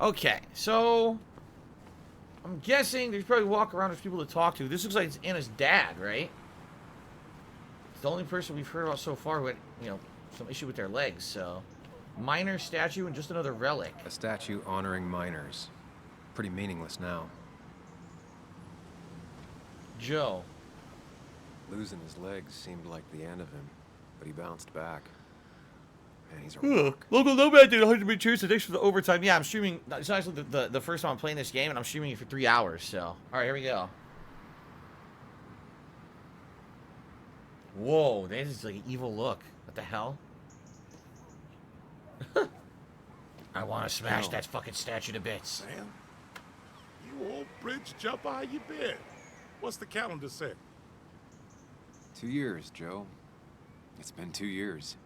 Okay, so I'm guessing there's probably walk around, there's people to talk to. This looks like it's Anna's dad, right? It's the only person we've heard about so far with, you know, some issue with their legs, so. Miner statue and just another relic. A statue honoring miners. Pretty meaningless now. Joe. Losing his legs seemed like the end of him, but he bounced back. Man, he's a rock. Local Nomad did 100 cheers. Thanks for the overtime. Yeah, I'm streaming. It's actually the first time I'm playing this game, and I'm streaming it for 3 hours, so. Alright, here we go. Whoa, that is like an evil look. What the hell? I want to smash that fucking statue to bits. Sam, you old bridge jumper, how you been? What's the calendar say? 2 years, Joe. It's been 2 years.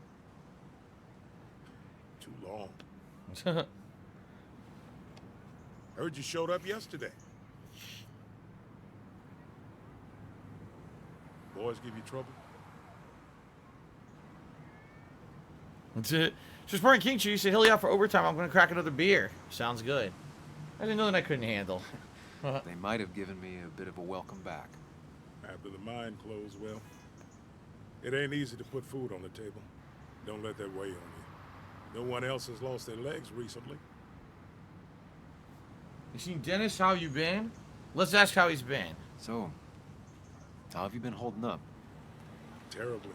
Too long. Heard you showed up yesterday. Boys give you trouble? That's it. Just Martin King Cheese said, "Hilly out for overtime. I'm going to crack another beer." Sounds good. I didn't know that I couldn't handle. They might have given me a bit of a welcome back. After the mine closed, well, it ain't easy to put food on the table. Don't let that weigh on you. No one else has lost their legs recently. You seen Dennis? How you been? Let's ask how he's been. So, how have you been holding up? Terribly.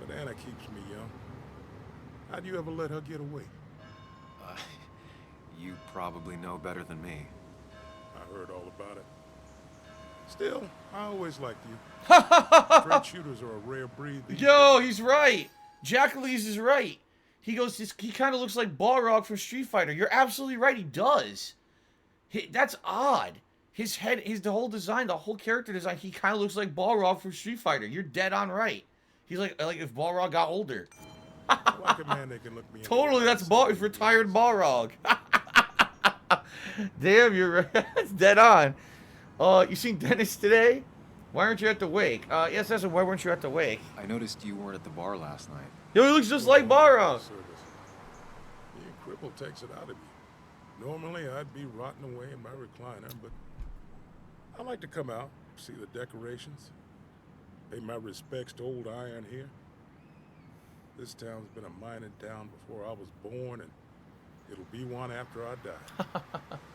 But Anna keeps me young. How'd you ever let her get away? You probably know better than me. I heard all about it. Still, I always liked you. Straight shooters are a rare breed. Yo, he's right. Jackalese is right. He goes, he kind of looks like Balrog from Street Fighter. You're absolutely right. He does. That's odd. His head, the whole design, the whole character design, he kind of looks like Balrog from Street Fighter. You're dead on right. He's like if Balrog got older. Like a man that can look me Totally, that's retired Balrog. Damn, you're right. That's dead on. You seen Dennis today? Why aren't you at the wake? Yes, that's why weren't you at the wake? I noticed you weren't at the bar last night. Yo, he looks just like Balrog. Being crippled takes it out of you. Normally, I'd be rotting away in my recliner, but I like to come out, see the decorations, pay my respects to old iron here. This town's been a mining town before I was born, and it'll be one after I die.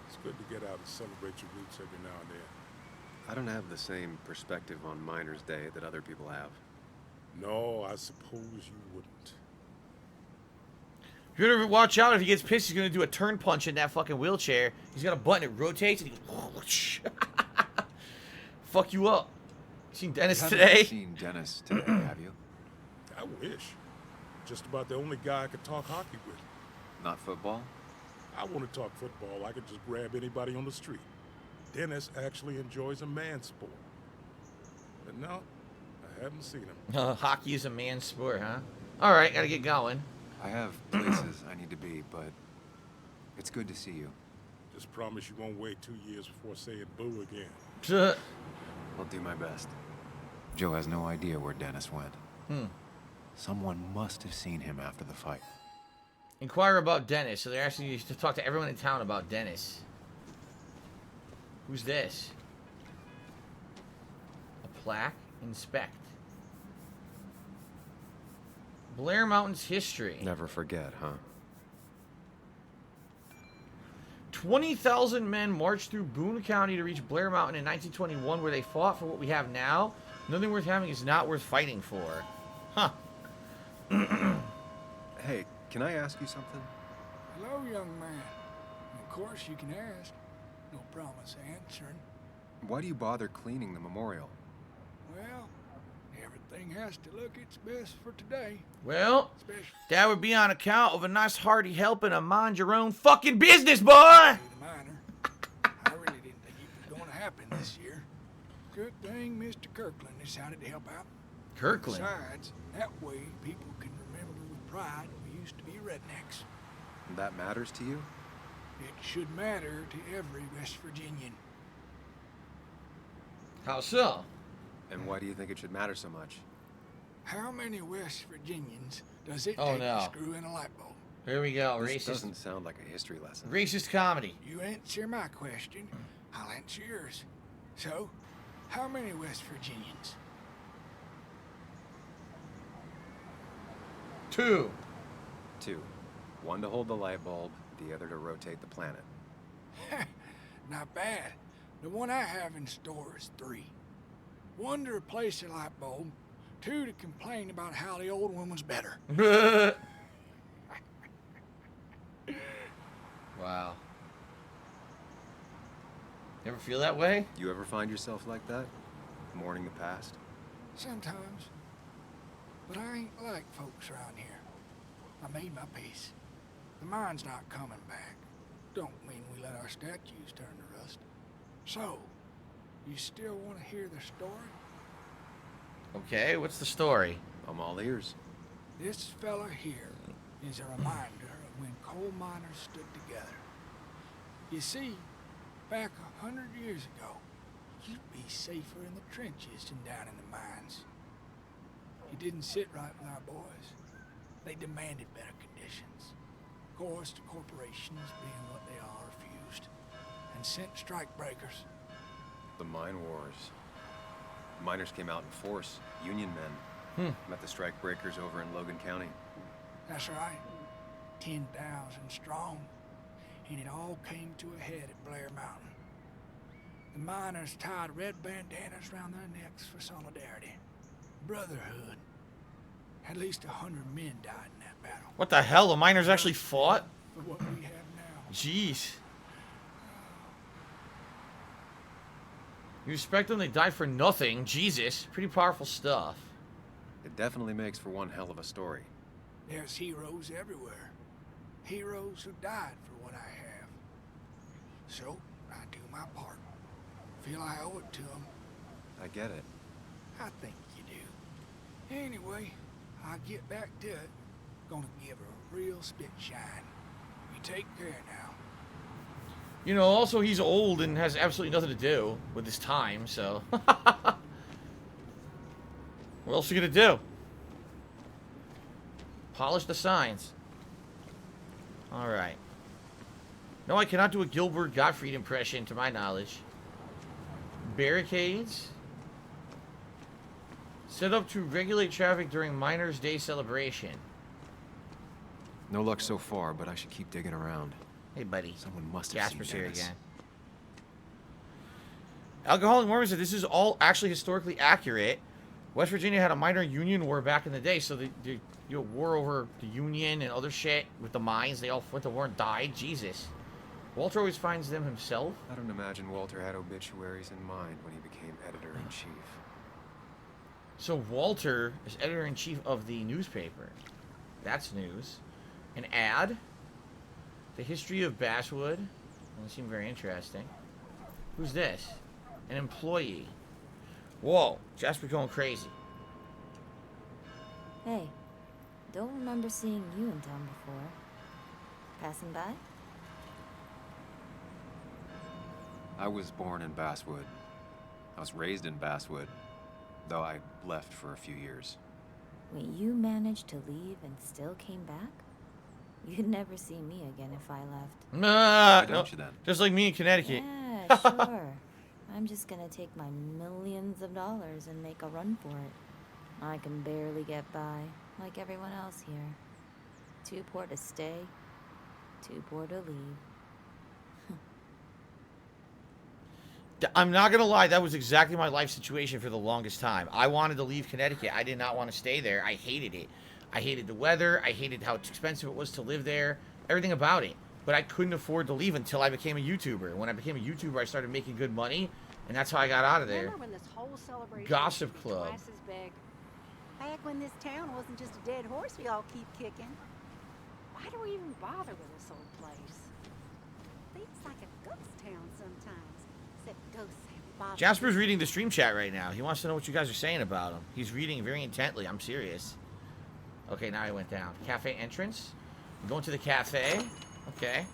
It's good to get out and celebrate your roots every now and then. I don't have the same perspective on Miners' Day that other people have. No, I suppose you wouldn't. You better watch out. If he gets pissed, he's going to do a turn punch in that fucking wheelchair. He's got a button, it rotates, and he goes, fuck you up. You seen Dennis today? You seen Dennis today, have you? I wish. Just about the only guy I could talk hockey with. Not football? I want to talk football. I could just grab anybody on the street. Dennis actually enjoys a man's sport. But no, I haven't seen him. Hockey is a man's sport, huh? All right, gotta get going. I have places I need to be, but it's good to see you. Just promise you won't wait 2 years before saying boo again. I'll do my best. Joe has no idea where Dennis went. Someone must have seen him after the fight. Inquire about Dennis. So they're asking you to talk to everyone in town about Dennis. Who's this? A plaque? Inspect. Blair Mountain's history. Never forget, huh? 20,000 men marched through Boone County to reach Blair Mountain in 1921, where they fought for what we have now. Nothing worth having is not worth fighting for. Huh. Hey, can I ask you something? Hello, young man. Of course you can ask. No promise answering. Why do you bother cleaning the memorial? Well, everything has to look its best for today. Well, Especially that would be on account of a nice hearty helping to mind your own fucking business, boy! the miner. I really didn't think it was going to happen this year. Good thing Mr. Kirkland decided to help out. Kirkland? Besides, that way people can remember with pride we used to be rednecks. That matters to you? It should matter to every West Virginian. How so? And why do you think it should matter so much? How many West Virginians does it Oh, take no. to screw in a light bulb? Here we go. This Racist. doesn't sound like a history lesson. Racist comedy. You answer my question, I'll answer yours. So, how many West Virginians? 2. 2. One to hold the light bulb, the other to rotate the planet. Not bad. The one I have in store is 3. 1 to replace the light bulb, 2 to complain about how the old one was better. Wow. You ever feel that way? You ever find yourself like that? Mourning the past? Sometimes. But I ain't like folks around here. I made my peace. The mine's not coming back. Don't mean we let our statues turn to rust. So, you still want to hear the story? Okay, what's the story? I'm all ears. This fella here is a reminder of when coal miners stood together. You see, back 100 years ago, you'd be safer in the trenches than down in the mines. It didn't sit right with our boys. They demanded better conditions. Of course, the corporations, being what they are, refused and sent strikebreakers. The mine wars. Miners came out in force. Union men. Met the strikebreakers over in Logan County. That's right. 10,000 strong. And it all came to a head at Blair Mountain. The miners tied red bandanas around their necks for solidarity. Brotherhood. At least 100 men died in that battle. What the hell? The miners actually fought? For what we have now. Jeez. You respect them, they died for nothing. Jesus. Pretty powerful stuff. It definitely makes for one hell of a story. There's heroes everywhere. Heroes who died for what I have. So, I do my part. Feel I owe it to them. I get it. I think you do. Anyway, I'll get back to it. Gonna give her a real spit shine. You take care now. You know, also he's old and has absolutely nothing to do with his time, so... What else are you gonna do? Polish the signs. Alright. No, I cannot do a Gilbert Gottfried impression, to my knowledge. Barricades. Set up to regulate traffic during Miners' Day celebration. No luck so far, but I should keep digging around. Hey, buddy. Someone must have Jasper's seen here Dennis. again. Alcoholic Mormon said this is all actually historically accurate. West Virginia had a minor union war back in the day, so the war over the union and other shit with the mines, they all went to war and died. Jesus. Walter always finds them himself. I don't imagine Walter had obituaries in mind when he became editor-in-chief. So Walter is editor-in-chief of the newspaper. That's news. An ad. The history of Basswood. Doesn't seem very interesting. Who's this? An employee. Whoa, Jasper going crazy. Hey, don't remember seeing you in town before. Passing by? I was born in Basswood. I was raised in Basswood, though I left for a few years. Wait, you managed to leave and still came back? You'd never see me again if I left. Why don't you then? Just like me in Connecticut. Yeah, sure. I'm just gonna take my millions of dollars and make a run for it. I can barely get by, like everyone else here. Too poor to stay, too poor to leave. I'm not gonna lie, that was exactly my life situation for the longest time. I wanted to leave Connecticut. I did not want to stay there. I hated it. I hated the weather. I hated how expensive it was to live there. Everything about it. But I couldn't afford to leave until I became a YouTuber. When I became a YouTuber, I started making good money, and that's how I got out of there. Remember when this whole celebration Gossip was Club. twice as big? Back when this town wasn't just a dead horse we all keep kicking. Why do we even bother with this old place? Feels like a ghost town sometimes. Except ghosts have bothered. Jasper's reading the stream chat right now. He wants to know what you guys are saying about him. He's reading very intently. I'm serious. Okay, now he went down. Cafe entrance. I'm going to the cafe. Okay.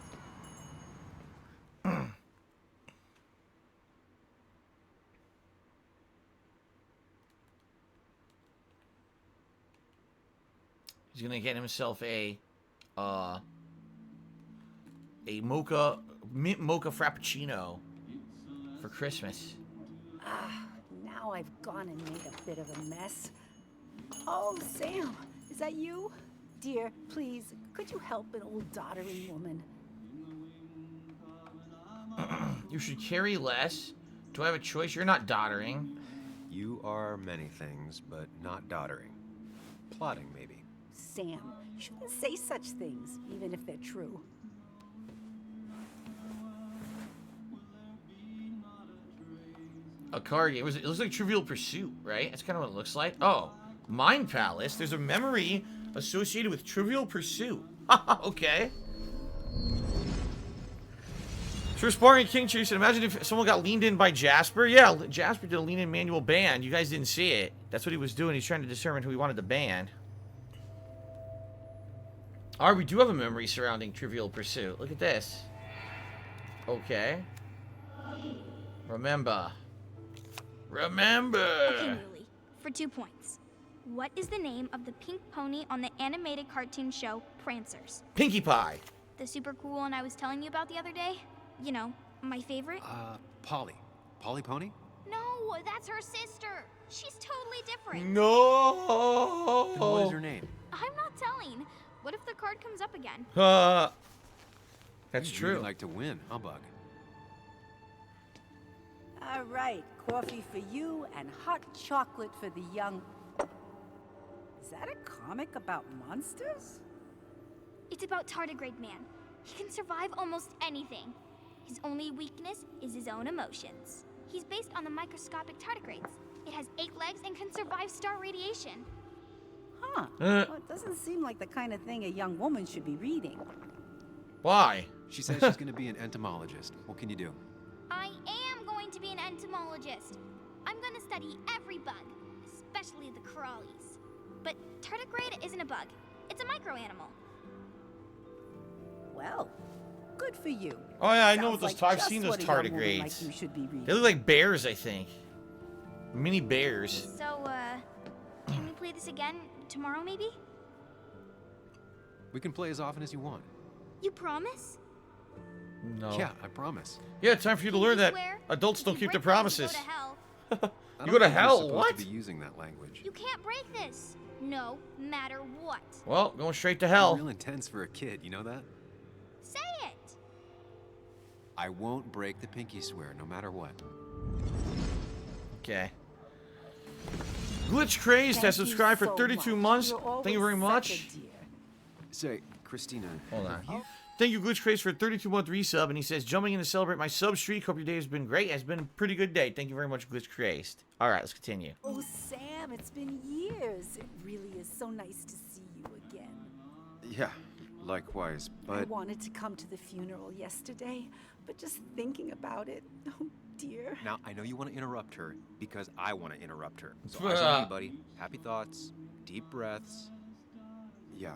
He's gonna get himself a mint mocha frappuccino for Christmas. Now I've gone and made a bit of a mess. Oh, Sam, is that you? Dear, please, could you help an old doddering woman? You should carry less. Do I have a choice? You're not doddering. You are many things, but not doddering. Plotting, maybe. Sam, you shouldn't say such things, even if they're true. A card game. It looks like Trivial Pursuit, right? That's kind of what it looks like. Oh, Mind Palace. There's a memory associated with Trivial Pursuit. Okay. So Sparring King Chase, imagine if someone got leaned in by Jasper. Yeah, Jasper did a lean-in manual ban. You guys didn't see it. That's what he was doing. He's trying to determine who he wanted to ban. Alright, we do have a memory surrounding Trivial Pursuit. Look at this. Okay. Remember. Okay, Muley, for 2 points. What is the name of the pink pony on the animated cartoon show Prancers? Pinkie Pie. The super cool one I was telling you about the other day? You know, my favorite? Polly. Polly Pony? No, that's her sister. She's totally different. No. And what is her name? I'm not telling. What if the card comes up again? That's You true. really like to win, huh, Bug? All right, coffee for you and hot chocolate for the young... Is that a comic about monsters? It's about Tardigrade Man. He can survive almost anything. His only weakness is his own emotions. He's based on the microscopic tardigrades. It has 8 legs and can survive star radiation. Huh. Well, it doesn't seem like the kind of thing a young woman should be reading. Why? She says she's going to be an entomologist. What can you do? I am going to be an entomologist. I'm going to study every bug, especially the crawlies. But tardigrade isn't a bug. It's a microanimal. Well, good for you. Oh yeah, I know Sounds what those. like I've seen those just what a young woman tardigrades. like you should be reading. They look like bears, I think. Mini bears. So, can we play this again tomorrow, maybe? We can play as often as you want. You promise? No. Yeah, I promise. Yeah, time for you to learn that Swear? adults If don't you keep their break this, promises. Go to hell. I You don't go to think you're hell? supposed What? to be using that language. You can't break this. No matter what. Well, going straight to You're hell. real intense for a kid, you know that? Say it. I won't break the pinky swear, no matter what. Okay. Glitch Crazed has Thank you subscribed for so 32 much. months. You're Thank you very always much. such a dear. Say, Christina. Hold on. Thank you, Glitch Crazed, for a 32-month resub. And he says, jumping in to celebrate my sub streak. Hope your day has been great. It's been a pretty good day. Thank you very much, Glitch Crazed. All right, let's continue. Oh, Sam, it's been years. It really is so nice to see you again. Yeah, likewise, I but wanted to come to the funeral yesterday, but just thinking about it, oh dear. now I know you want to interrupt her because I want to interrupt her. So eyes on me, buddy. Happy thoughts, deep breaths. Yeah.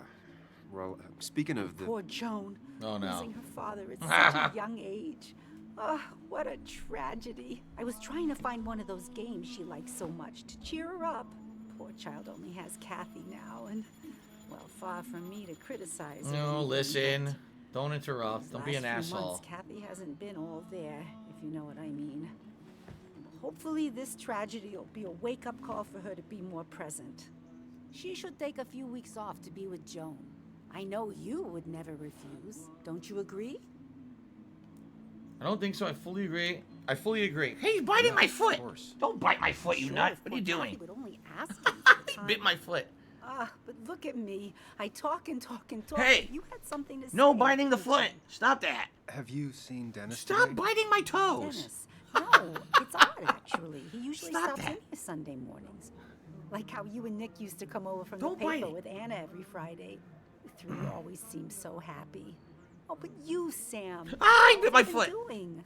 Well, speaking of the... Poor Joan. Oh, no. Losing her father at such a young age. Oh, what a tragedy. I was trying to find one of those games she likes so much to cheer her up. Poor child only has Kathy now, and, well, far from me to criticize her. No, listen. Don't interrupt. These Don't be an last few asshole. months, Kathy hasn't been all there, if you know what I mean. Hopefully this tragedy will be a wake-up call for her to be more present. She should take a few weeks off to be with Joan. I know you would never refuse. Don't you agree? I don't think so. I fully agree. I fully agree. Hey, he's biting my foot. course. Don't bite my foot, you Sure, nut. if What are you poor doing? Kathy would only ask you for the He time. bit my foot. But look at me. I talk and talk and talk. Hey! You had something to say. No biting the didn't foot. you? Stop that. Have you seen Dennis Stop today? biting my toes. Dennis. No, it's odd actually. He usually Stop stops that. in here Sunday mornings. Like how you and Nick used to come over from Don't the bite paper it. with Anna every Friday. The three always seem so happy. Oh, but you, Sam. Ah, he what bit my have you been foot. doing?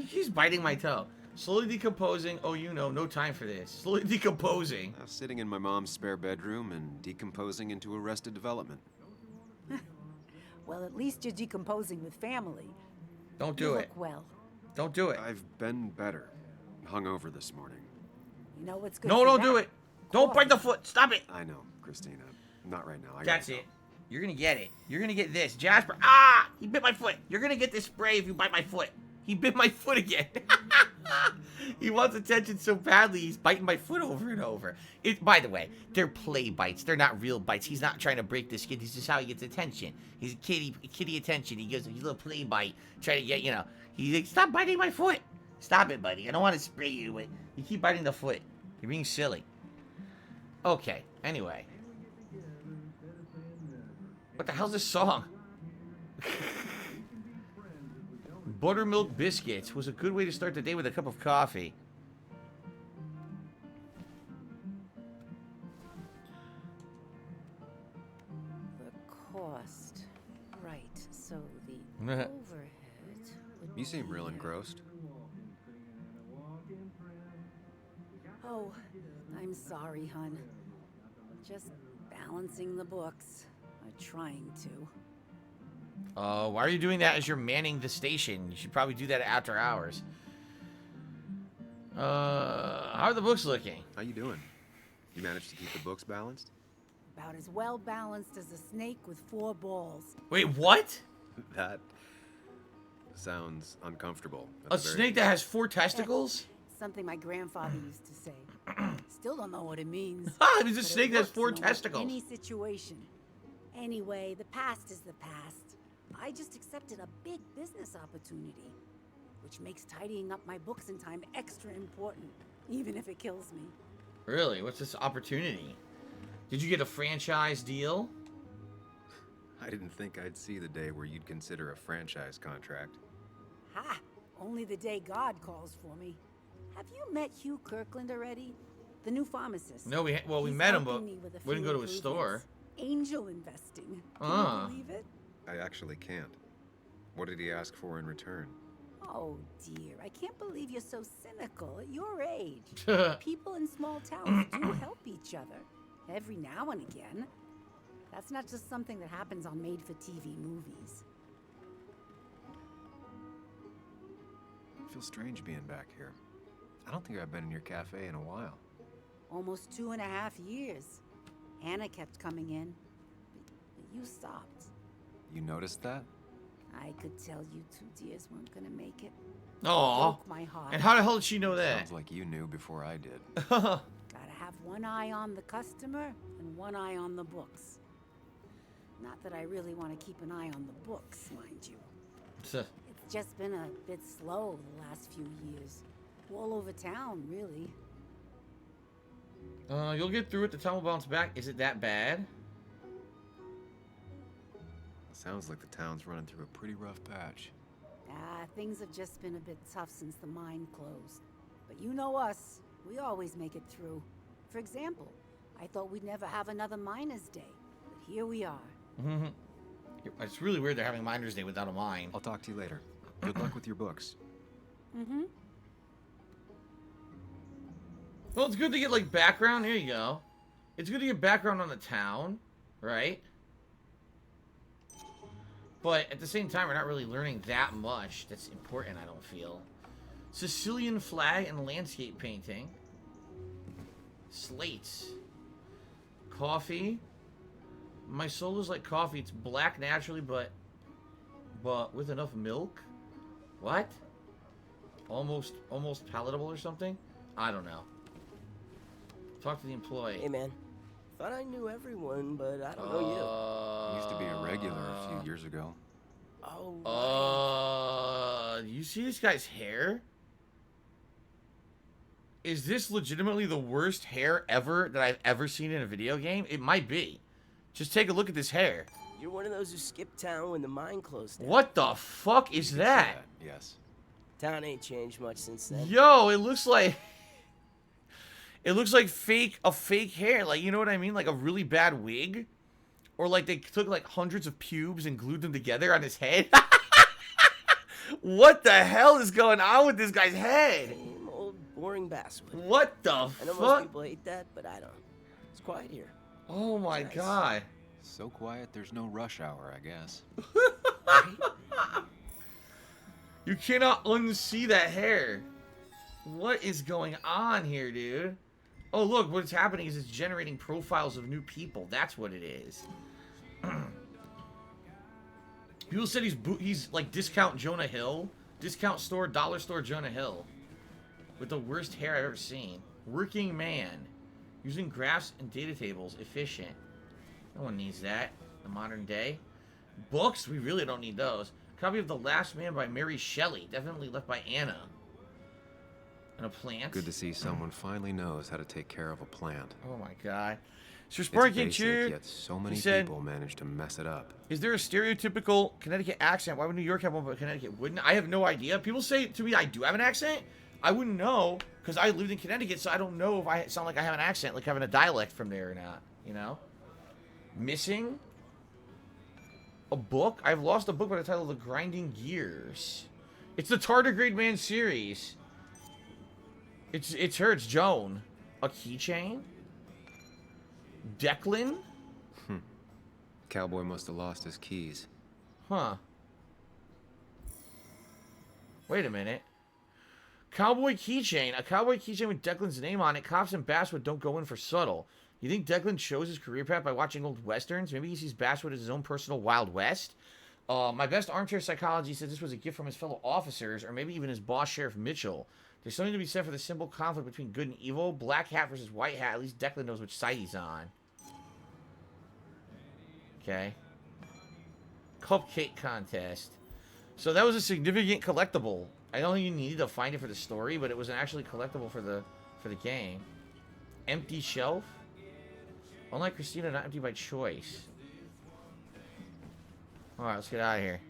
He's biting my toe. Slowly decomposing. Oh, you know, no time for this. Slowly decomposing. I was sitting in my mom's spare bedroom and decomposing into Arrested Development. Well, at least you're decomposing with family. Don't You do look it. well. Don't do it. I've been better. Hungover this morning. You know what's good No, for don't that? do it. Don't bite the foot. Stop it. I know, Christina. Not right now. That's it. You're gonna get it. You're gonna get this. Jasper, ah! He bit my foot. You're gonna get this spray if you bite my foot. He bit my foot again. He wants attention so badly, he's biting my foot over and over. By the way, they're play bites. They're not real bites. He's not trying to break the skin. This is how he gets attention. He's kitty attention. He gives a little play bite. Try to get, you know. He's like, stop biting my foot. Stop it, buddy. I don't want to spray you, but you keep biting the foot. You're being silly. Okay, anyway. What the hell's this song? Buttermilk biscuits was a good way to start the day with a cup of coffee. The cost. Right, so the overhead would You seem real be- engrossed. Oh, I'm sorry, hun. Just balancing the books. I'm trying to. Why are you doing that as you're manning the station? You should probably do that after hours. How are the books looking? How you doing? You managed to keep the books balanced? About as well balanced as a snake with 4 balls. Wait, what? That sounds uncomfortable. A snake that has 4 testicles? Something my grandfather used to say. Still don't know what it means. Ah, it was a but it snake that has works 4 in almost testicles. Any situation. Anyway, the past is the past. I just accepted a big business opportunity, which makes tidying up my books in time extra important, even if it kills me. Really? What's this opportunity? Did you get a franchise deal? I didn't think I'd see the day where you'd consider a franchise contract. Ha! Only the day God calls for me. Have you met Hugh Kirkland already? The new pharmacist. No, we He's met him, but helping me with a wouldn't few go to his store. improvements. Angel investing. Can Ah. you believe it? I actually can't. What did he ask for in return? Oh dear, I can't believe you're so cynical at your age. People in small towns do help each other, every now and again. That's not just something that happens on made-for-TV movies. I feel strange being back here. I don't think I've been in your cafe in a while. Almost 2.5 years. Anna kept coming in, but you stopped. You noticed that? I could tell you 2 dears weren't gonna make it. Aw. Broke my heart. And how the hell did she know that? Sounds like you knew before I did. Gotta have one eye on the customer and one eye on the books. Not that I really want to keep an eye on the books, mind you. It's just been a bit slow the last few years. All over town, really. You'll get through it. The town will bounce back. Is it that bad? Sounds like the town's running through a pretty rough patch. Things have just been a bit tough since the mine closed. But you know us. We always make it through. For example, I thought we'd never have another Miners' Day. But here we are. It's really weird they're having Miners' Day without a mine. I'll talk to you later. Good luck with your books. Mm-hmm. Well, it's good to get, like, background. Here you go. It's good to get background on the town, right? But at the same time, we're not really learning that much that's important, I don't feel. Sicilian flag and landscape painting. Slates. Coffee. My solo's like coffee. It's black naturally, but with enough milk? What? Almost palatable or something? I don't know. Talk to the employee. Hey, man. Thought I knew everyone, but I don't know Used to be a regular a few years ago. you. Oh, You see this guy's hair? Is this legitimately the worst hair ever that I've ever seen in a video game? It might be. Just take a look at this hair. you're one of those who skipped town when the mine closed down. What the fuck is You could say that? Yes. Town ain't changed much since then. Yo, it looks like... It looks like a fake hair. Like, you know what I mean? Like a really bad wig. Or like they took like hundreds of pubes and glued them together on his head. What the hell is going on with this guy's head? Same old boring basswood. What the I know most fuck? people hate that, but I don't. It's quiet here. Oh my Nice. god. So quiet, there's no rush hour, I guess. You cannot unsee that hair. What is going on here, dude? Oh, look, what's happening is it's generating profiles of new people. That's what it is. People said he's like discount Jonah Hill. Discount store, dollar store Jonah Hill. With the worst hair I've ever seen. Working man. Using graphs and data tables. Efficient. No one needs that. The modern day. Books? We really don't need those. Copy of The Last Man by Mary Shelley. Definitely left by Anna. And a plant. Good to see someone finally knows how to take care of a plant. Oh my god. Sir It's Sparking basic, Cheer. yet so many said, people manage to mess it up. Is there a stereotypical Connecticut accent? Why would New York have one but Connecticut wouldn't? I have no idea. People say to me I do have an accent. I wouldn't know because I lived in Connecticut, so I don't know if I sound like I have an accent, like having a dialect from there or not. You know? Missing a book? I've lost a book by the title of The Grinding Gears. It's the Tardigrade Man series. It's her. It's Joan. A keychain? Declan? Cowboy must have lost his keys. Huh. Wait a minute. Cowboy keychain. A cowboy keychain with Declan's name on it. Cops and Basswood don't go in for subtle. You think Declan chose his career path by watching old westerns? Maybe he sees Basswood as his own personal Wild West? My best armchair psychology says this was a gift from his fellow officers, or maybe even his boss, Sheriff Mitchell. There's something to be said for the simple conflict between good and evil. Black hat versus white hat. At least Declan knows which side he's on. Okay. Cupcake contest. So that was a significant collectible. I don't think you needed to find it for the story, but it was an actually collectible for the game. Empty shelf. Unlike Christina, not empty by choice. Alright, let's get out of here.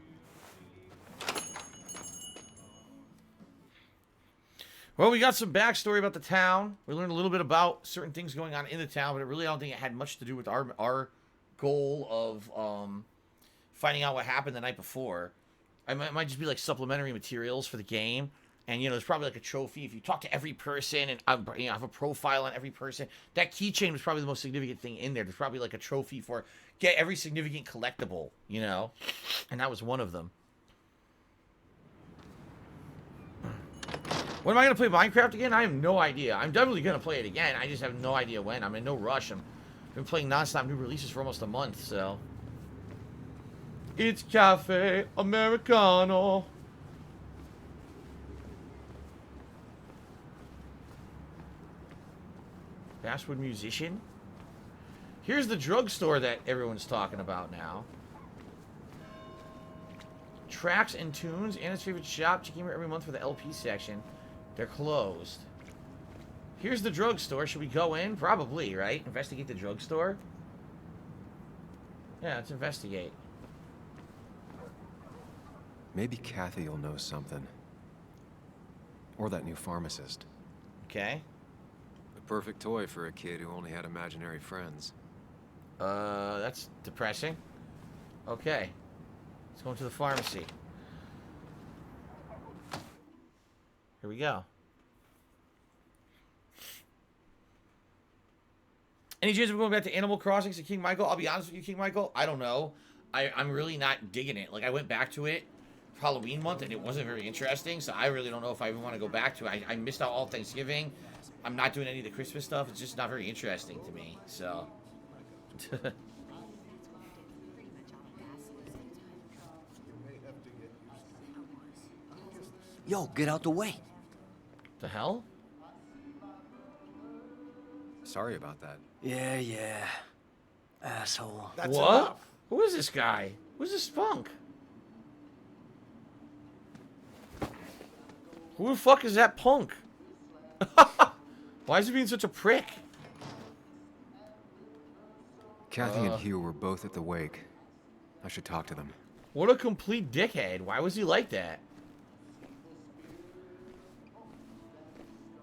Well, we got some backstory about the town. We learned a little bit about certain things going on in the town, but I don't think it had much to do with our goal of finding out what happened the night before. It might just be like supplementary materials for the game. And, there's probably like a trophy if you talk to every person and have a profile on every person. That keychain was probably the most significant thing in there. There's probably like a trophy for get every significant collectible, And that was one of them. When am I going to play Minecraft again? I have no idea. I'm definitely going to play it again. I just have no idea when. I'm in no rush. I've been playing nonstop new releases for almost a month, so. It's Cafe Americano. Basswood Musician. Here's the drugstore that everyone's talking about now. Tracks and Tunes. Anna's favorite shop. She came here every month for the LP section. They're closed. Here's the drugstore. Should we go in? Probably, right? Investigate the drugstore? Yeah, let's investigate. Maybe Kathy will know something. Or that new pharmacist. Okay. The perfect toy for a kid who only had imaginary friends. That's depressing. Okay. Let's go into the pharmacy. Here we go. Any chance of going back to Animal Crossing to King Michael? I'll be honest with you, King Michael. I don't know. I'm really not digging it. Like, I went back to it for Halloween month, and it wasn't very interesting, so I really don't know if I even want to go back to it. I missed out all Thanksgiving. I'm not doing any of the Christmas stuff. It's just not very interesting to me, so. Yo, get out the way. The hell? Sorry about that. Yeah. Asshole. That's What? enough. Who is this guy? Who's this spunk? Who the fuck is that punk? Why is he being such a prick? Kathy and Hugh were both at the wake. I should talk to them. What a complete dickhead. Why was he like that?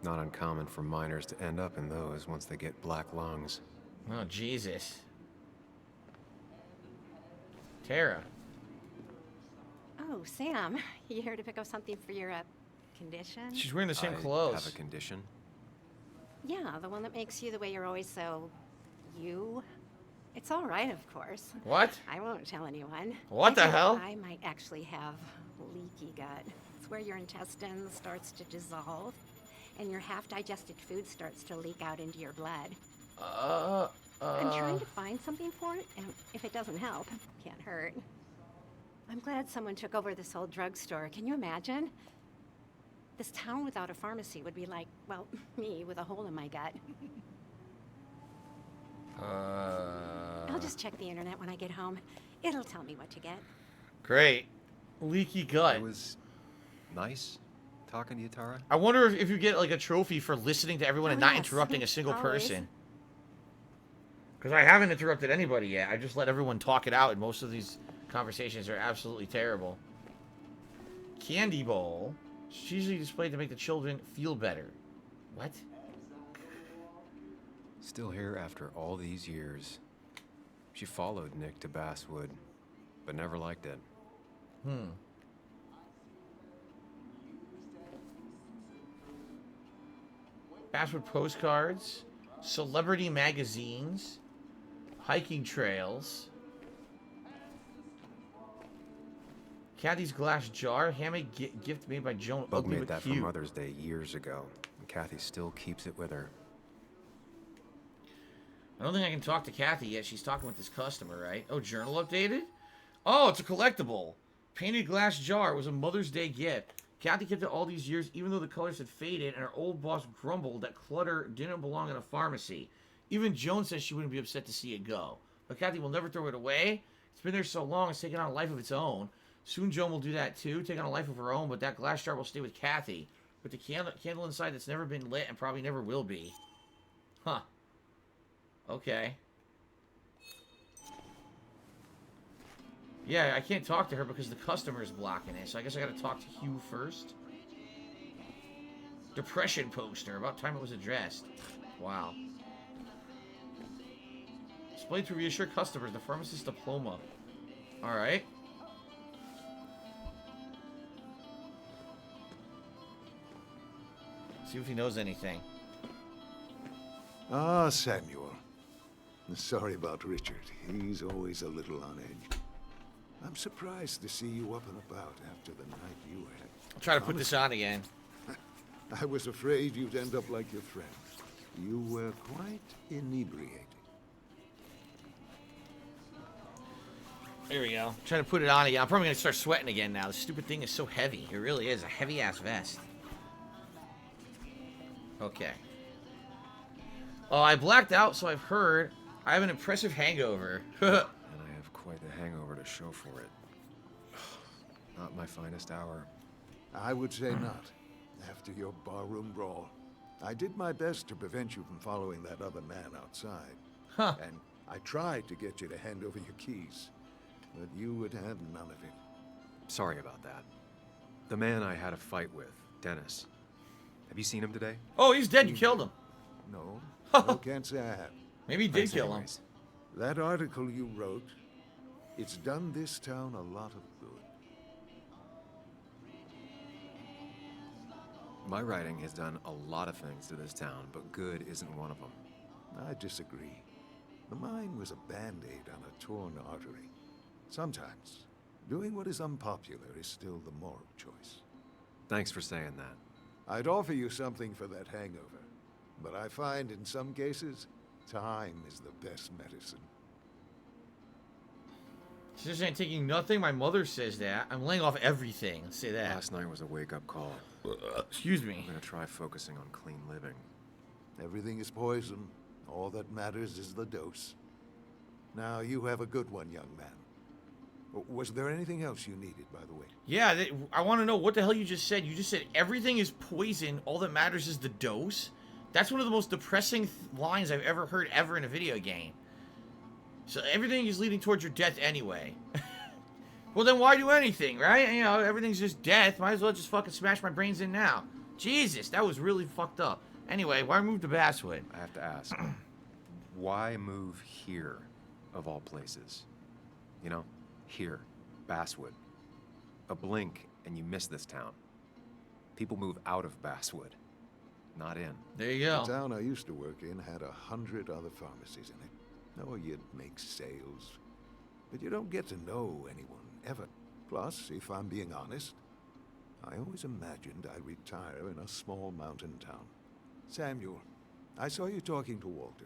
Not uncommon for miners to end up in those once they get black lungs. Oh, Jesus. Tara. Oh, Sam, you here to pick up something for your condition? She's wearing the same I clothes. have a condition. Yeah, the one that makes you the way you're always so... you? It's all right, of course. What? I won't tell anyone. What the I think hell? I might actually have leaky gut. It's where your intestine starts to dissolve. and your half-digested food starts to leak out into your blood. Uh. I'm trying to find something for it, and if it doesn't help, can't hurt. I'm glad someone took over this old drugstore. Can you imagine? This town without a pharmacy would be like, well, me with a hole in my gut. I'll just check the internet when I get home. It'll tell me what to get. Great. Leaky gut. It was nice talking to you, Tara. I wonder if you get like a trophy for listening to everyone and not yes. interrupting a single Always. person. Because I haven't interrupted anybody yet. I just let everyone talk it out, and most of these conversations are absolutely terrible. Candy bowl. It's usually displayed to make the children feel better. What? Still here after all these years. She followed Nick to Basswood, but never liked it. Basswood postcards. Celebrity magazines. Hiking trails. Kathy's glass jar. Handmade gift made by Joan. Bug Ugly made but that for cute. Mother's Day years ago. And Kathy still keeps it with her. I don't think I can talk to Kathy yet. She's talking with this customer, right? Oh, journal updated? Oh, it's a collectible. Painted glass jar. It was a Mother's Day gift. Kathy kept it all these years, even though the colors had faded, and her old boss grumbled that clutter didn't belong in a pharmacy. Even Joan says she wouldn't be upset to see it go. But Kathy will never throw it away. It's been there so long, it's taken on a life of its own. Soon Joan will do that too, take on a life of her own, but that glass jar will stay with Kathy. With the candle inside that's never been lit and probably never will be. Huh. Okay. Yeah, I can't talk to her because the customer is blocking it, so I guess I gotta talk to Hugh first. Depression poster. About time it was addressed. Wow. Displayed to reassure customers. The pharmacist's diploma. Alright. See if he knows anything. Ah, Samuel. Sorry about Richard. He's always a little on edge. I'm surprised to see you up and about after the night you had. I'll try to put this on again. I was afraid you'd end up like your friend. You were quite inebriated. There we go. Trying to put it on again. I'm probably going to start sweating again now. This stupid thing is so heavy. It really is. A heavy-ass vest. Okay. Oh, I blacked out, so I've heard. I have an impressive hangover. And I have quite the hangover to show for it. Not my finest hour. I would say not. After your barroom brawl, I did my best to prevent you from following that other man outside. Huh. And I tried to get you to hand over your keys, but you would have none of it. Sorry about that. The man I had a fight with, Dennis. Have you seen him today? Oh, he's dead. You killed him. No, no, can't say I have. Maybe he did Thanks kill him. anyways. That article you wrote, it's done this town a lot of good. My writing has done a lot of things to this town, but good isn't one of them. I disagree. The mine was a band-aid on a torn artery. Sometimes, doing what is unpopular is still the moral choice. Thanks for saying that. I'd offer you something for that hangover, but I find in some cases, time is the best medicine. This ain't taking nothing. My mother says that. I'm laying off everything. Let's say that. Last night was a wake-up call. Excuse me. I'm gonna try focusing on clean living. Everything is poison. All that matters is the dose. Now, you have a good one, young man. Was there anything else you needed, by the way? Yeah, I want to know what the hell you just said. You just said everything is poison. All that matters is the dose. That's one of the most depressing lines I've ever heard in a video game. So everything is leading towards your death anyway. Well, then why do anything, right? You know, everything's just death. Might as well just fucking smash my brains in now. Jesus, that was really fucked up. Anyway, why move to Basswood? I have to ask, why move here, of all places? You know, here, Basswood. A blink and you miss this town. People move out of Basswood, not in. There you go. The town I used to work in had 100 other pharmacies in it. Oh, you'd make sales, but you don't get to know anyone, ever. Plus, if I'm being honest, I always imagined I'd retire in a small mountain town. Samuel, I saw you talking to Walter.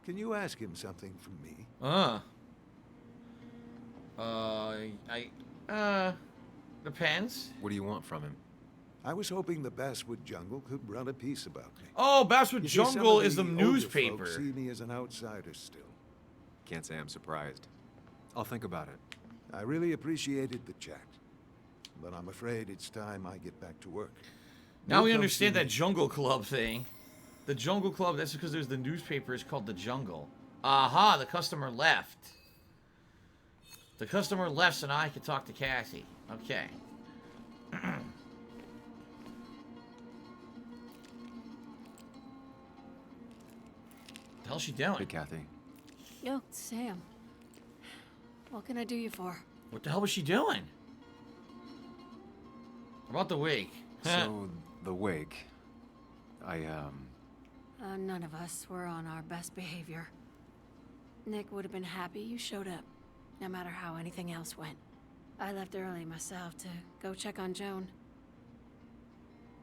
Can you ask him something from me? Depends. What do you want from him? I was hoping the Basswood Jungle could run a piece about me. Oh, Basswood You see, some Jungle of is the older newspaper. folks see me as an outsider still. Can't say I'm surprised. I'll think about it. I really appreciated the chat, but I'm afraid it's time I get back to work. Now we You'll come understand see that me. Jungle Club thing. The Jungle Club, that's because there's the newspaper is called The Jungle. Aha, the customer left. The customer left so now I can talk to Cassie. Okay. The hell's she doing? Hey, Kathy. Yo, Sam. What can I do you for? What the hell was she doing? About the wake. So, the wake. None of us were on our best behavior. Nick would have been happy you showed up, no matter how anything else went. I left early myself to go check on Joan.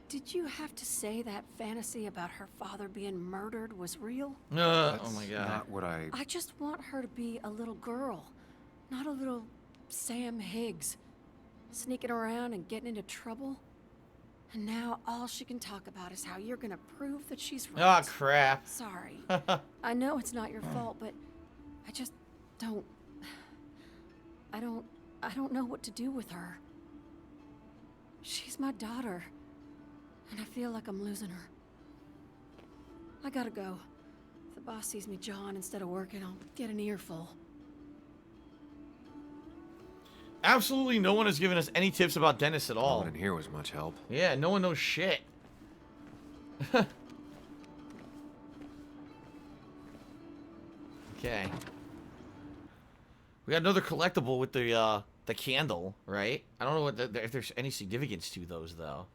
Did you have to say that fantasy about her father being murdered was real? Oh my god. Not what I just want her to be a little girl, not a little Sam Higgs, sneaking around and getting into trouble. And now all she can talk about is how you're gonna prove that she's right. Oh crap. Sorry. I know it's not your fault, but I just don't... I don't know what to do with her. She's my daughter, and I feel like I'm losing her. I gotta go. If the boss sees me jawing instead of working, I'll get an earful. Absolutely no one has given us any tips about Dennis at No all. one in here was much help. Yeah, no one knows shit. Okay. We got another collectible with the candle, right? I don't know what if there's any significance to those though.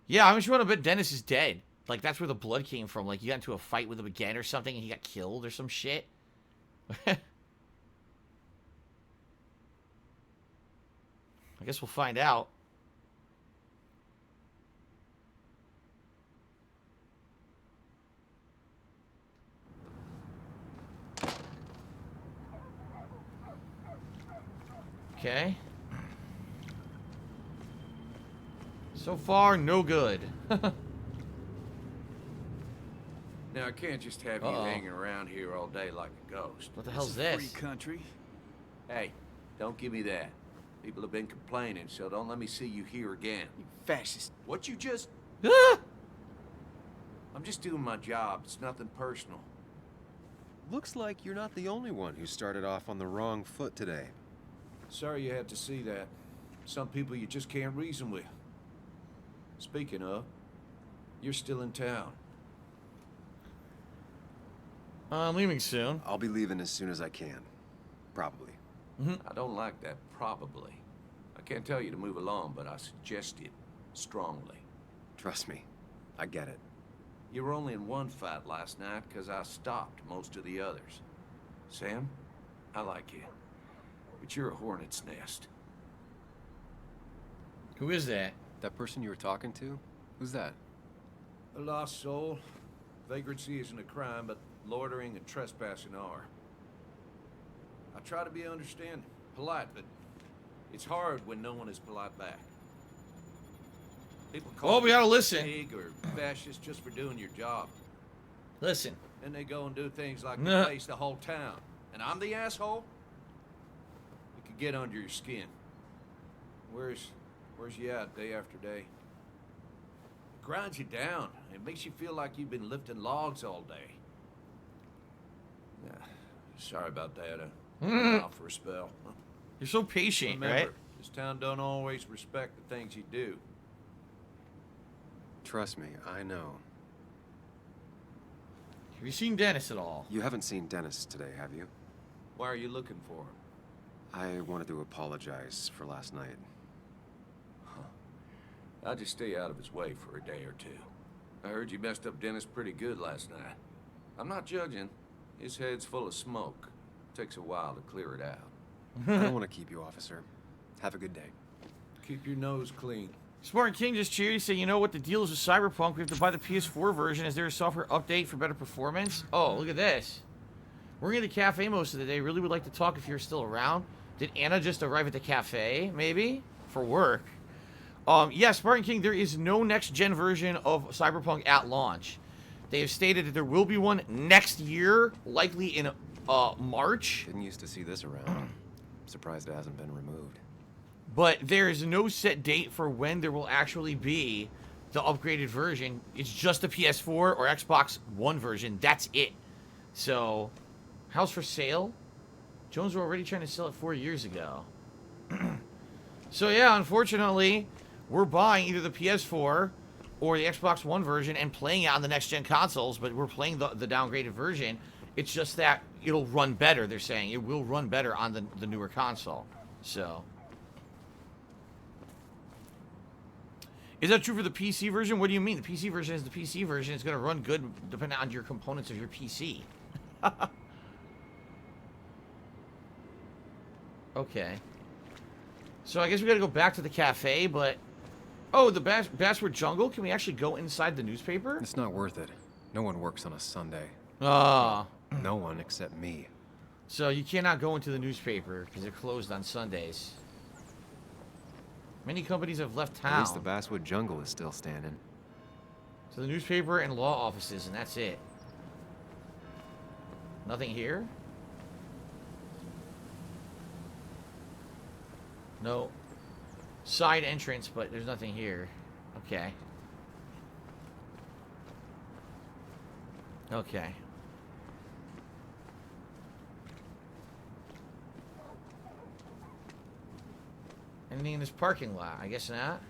Yeah, I'm just want to bet Dennis is dead. Like that's where the blood came from. Like you got into a fight with him again or something, and he got killed or some shit. I guess we'll find out. Okay. So far, no good. Now, I can't just have you hanging around here all day like a ghost. What the hell's This is this? free country. Hey, don't give me that. People have been complaining, so don't let me see you here again. You fascist. What you just... I'm just doing my job. It's nothing personal. Looks like you're not the only one who started off on the wrong foot today. Sorry you had to see that. Some people you just can't reason with. Speaking of, you're still in town. I'm leaving soon. I'll be leaving as soon as I can. Probably. I don't like that, probably. I can't tell you to move along, but I suggest it strongly. Trust me, I get it. You were only in one fight last night because I stopped most of the others. Sam, I like you, but you're a hornet's nest. Who is that? That person you were talking to? Who's that? A lost soul. Vagrancy isn't a crime, but loitering and trespassing are. I try to be understanding, polite, but it's hard when no one is polite back. People call we gotta listen. pig or fascist just for doing your job. Listen. Then they go and do things like Nah. replace the whole town. And I'm the asshole? It could get under your skin. Where's you at day after day? It grinds you down. It makes you feel like you've been lifting logs all day. Yeah, sorry about that. I went out for a spell. You're so patient, Remember, right? this town don't always respect the things you do. Trust me, I know. Have you seen Dennis at all? You haven't seen Dennis today, have you? Why are you looking for him? I wanted to apologize for last night. I'll just stay out of his way for a day or two. I heard you messed up Dennis pretty good last night. I'm not judging. His head's full of smoke. Takes a while to clear it out. I don't want to keep you, officer. Have a good day. Keep your nose clean. Smart King just cheered. He said, you know what the deal is with Cyberpunk? We have to buy the PS4 version. Is there a software update for better performance? Oh, look at this. We're in the cafe most of the day. Really would like to talk if you're still around. Did Anna just arrive at the cafe, maybe? For work. Yeah, Spartan King, there is no next-gen version of Cyberpunk at launch. They have stated that there will be one next year, likely in March. Didn't used to see this around. Surprised it hasn't been removed. But there is no set date for when there will actually be the upgraded version. It's just the PS4 or Xbox One version. That's it. So, house for sale? Jones were already trying to sell it 4 years ago. So yeah, unfortunately, we're buying either the PS4 or the Xbox One version and playing it on the next-gen consoles, but we're playing the downgraded version. It's just that it'll run better, they're saying. It will run better on the newer console. So... Is that true for the PC version? What do you mean? The PC version is the PC version. It's going to run good depending on your components of your PC. Okay. So I guess we got to go back to the cafe, but... Oh, the Basswood Jungle? Can we actually go inside the newspaper? It's not worth it. No one works on a Sunday. Ah. No one except me. So you cannot go into the newspaper because they're closed on Sundays. Many companies have left town. At least the Basswood Jungle is still standing. So the newspaper and law offices, and that's it. Nothing here? No. Side entrance, but there's nothing here. Okay. Okay. Anything in this parking lot? I guess not.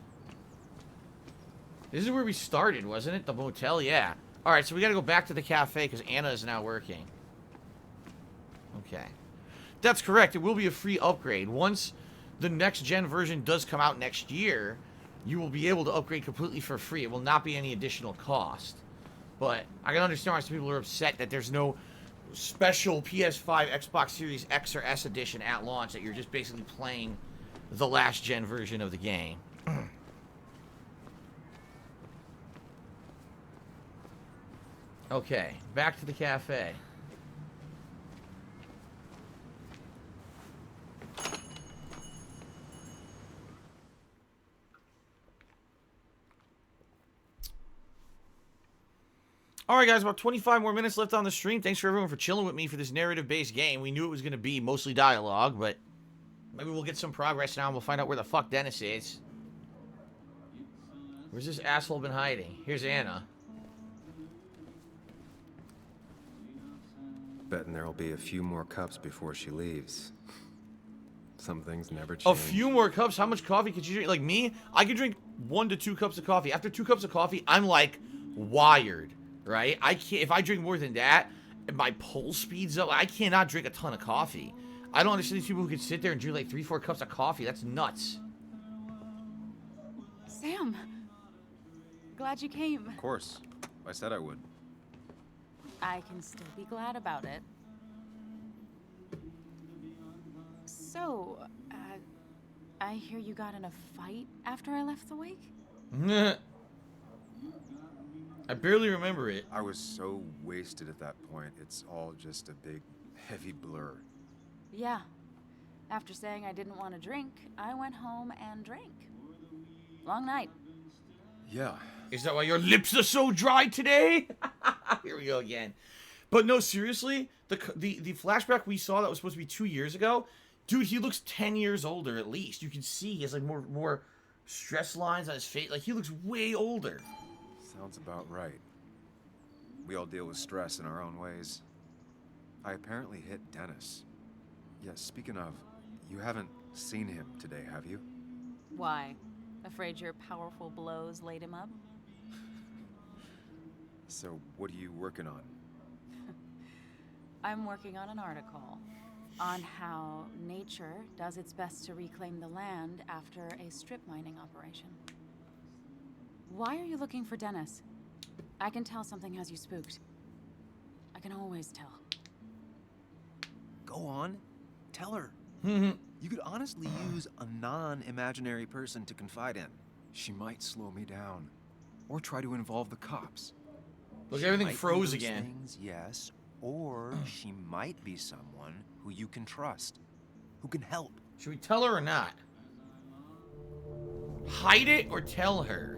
This is where we started, wasn't it? The motel? Yeah. Alright, so we gotta go back to the cafe because Anna is now working. Okay. That's correct. It will be a free upgrade. Once the next-gen version does come out next year, you will be able to upgrade completely for free. It will not be any additional cost. But I can understand why some people are upset that there's no special PS5, Xbox Series X or S edition at launch, that you're just basically playing the last-gen version of the game. Okay, back to the cafe. Alright guys, about 25 more minutes left on the stream. Thanks for everyone for chilling with me for this narrative-based game. We knew it was going to be mostly dialogue, but maybe we'll get some progress now and we'll find out where the fuck Dennis is. Where's this asshole been hiding? Here's Anna. Betting there'll be a few more cups before she leaves. Some things never change. A few more cups? How much coffee could you drink? Like me, I could drink 1 to 2 cups of coffee. After 2 cups of coffee, I'm like wired, right? I can't. If I drink more than that, my pulse speeds up. I cannot drink a ton of coffee. I don't understand these people who can sit there and drink like 3-4 cups of coffee. That's nuts. Sam, glad you came. Of course. I said I would. I can still be glad about it. So, I hear you got in a fight after I left the wake? I barely remember it. I was so wasted at that point. It's all just a big, heavy blur. Yeah. After saying I didn't want to drink, I went home and drank. Long night. Yeah. Is that why your lips are so dry today? Here we go again. But no, seriously, the flashback we saw that was supposed to be 2 years ago, dude, he looks 10 years older at least. You can see he has like more stress lines on his face. Like he looks way older. Sounds about right. We all deal with stress in our own ways. I apparently hit Dennis. Yeah, speaking of, you haven't seen him today, have you? Why? Afraid your powerful blows laid him up? So, what are you working on? I'm working on an article on how nature does its best to reclaim the land after a strip mining operation. Why are you looking for Dennis? I can tell something has you spooked. I can always tell. Go on. Tell her. You could honestly use a non-imaginary person to confide in. She might slow me down, or try to involve the cops. Look, She everything might be froze those again. Things, yes, or she might be someone who you can trust, who can help. Should we tell her or not? Hide it or tell her?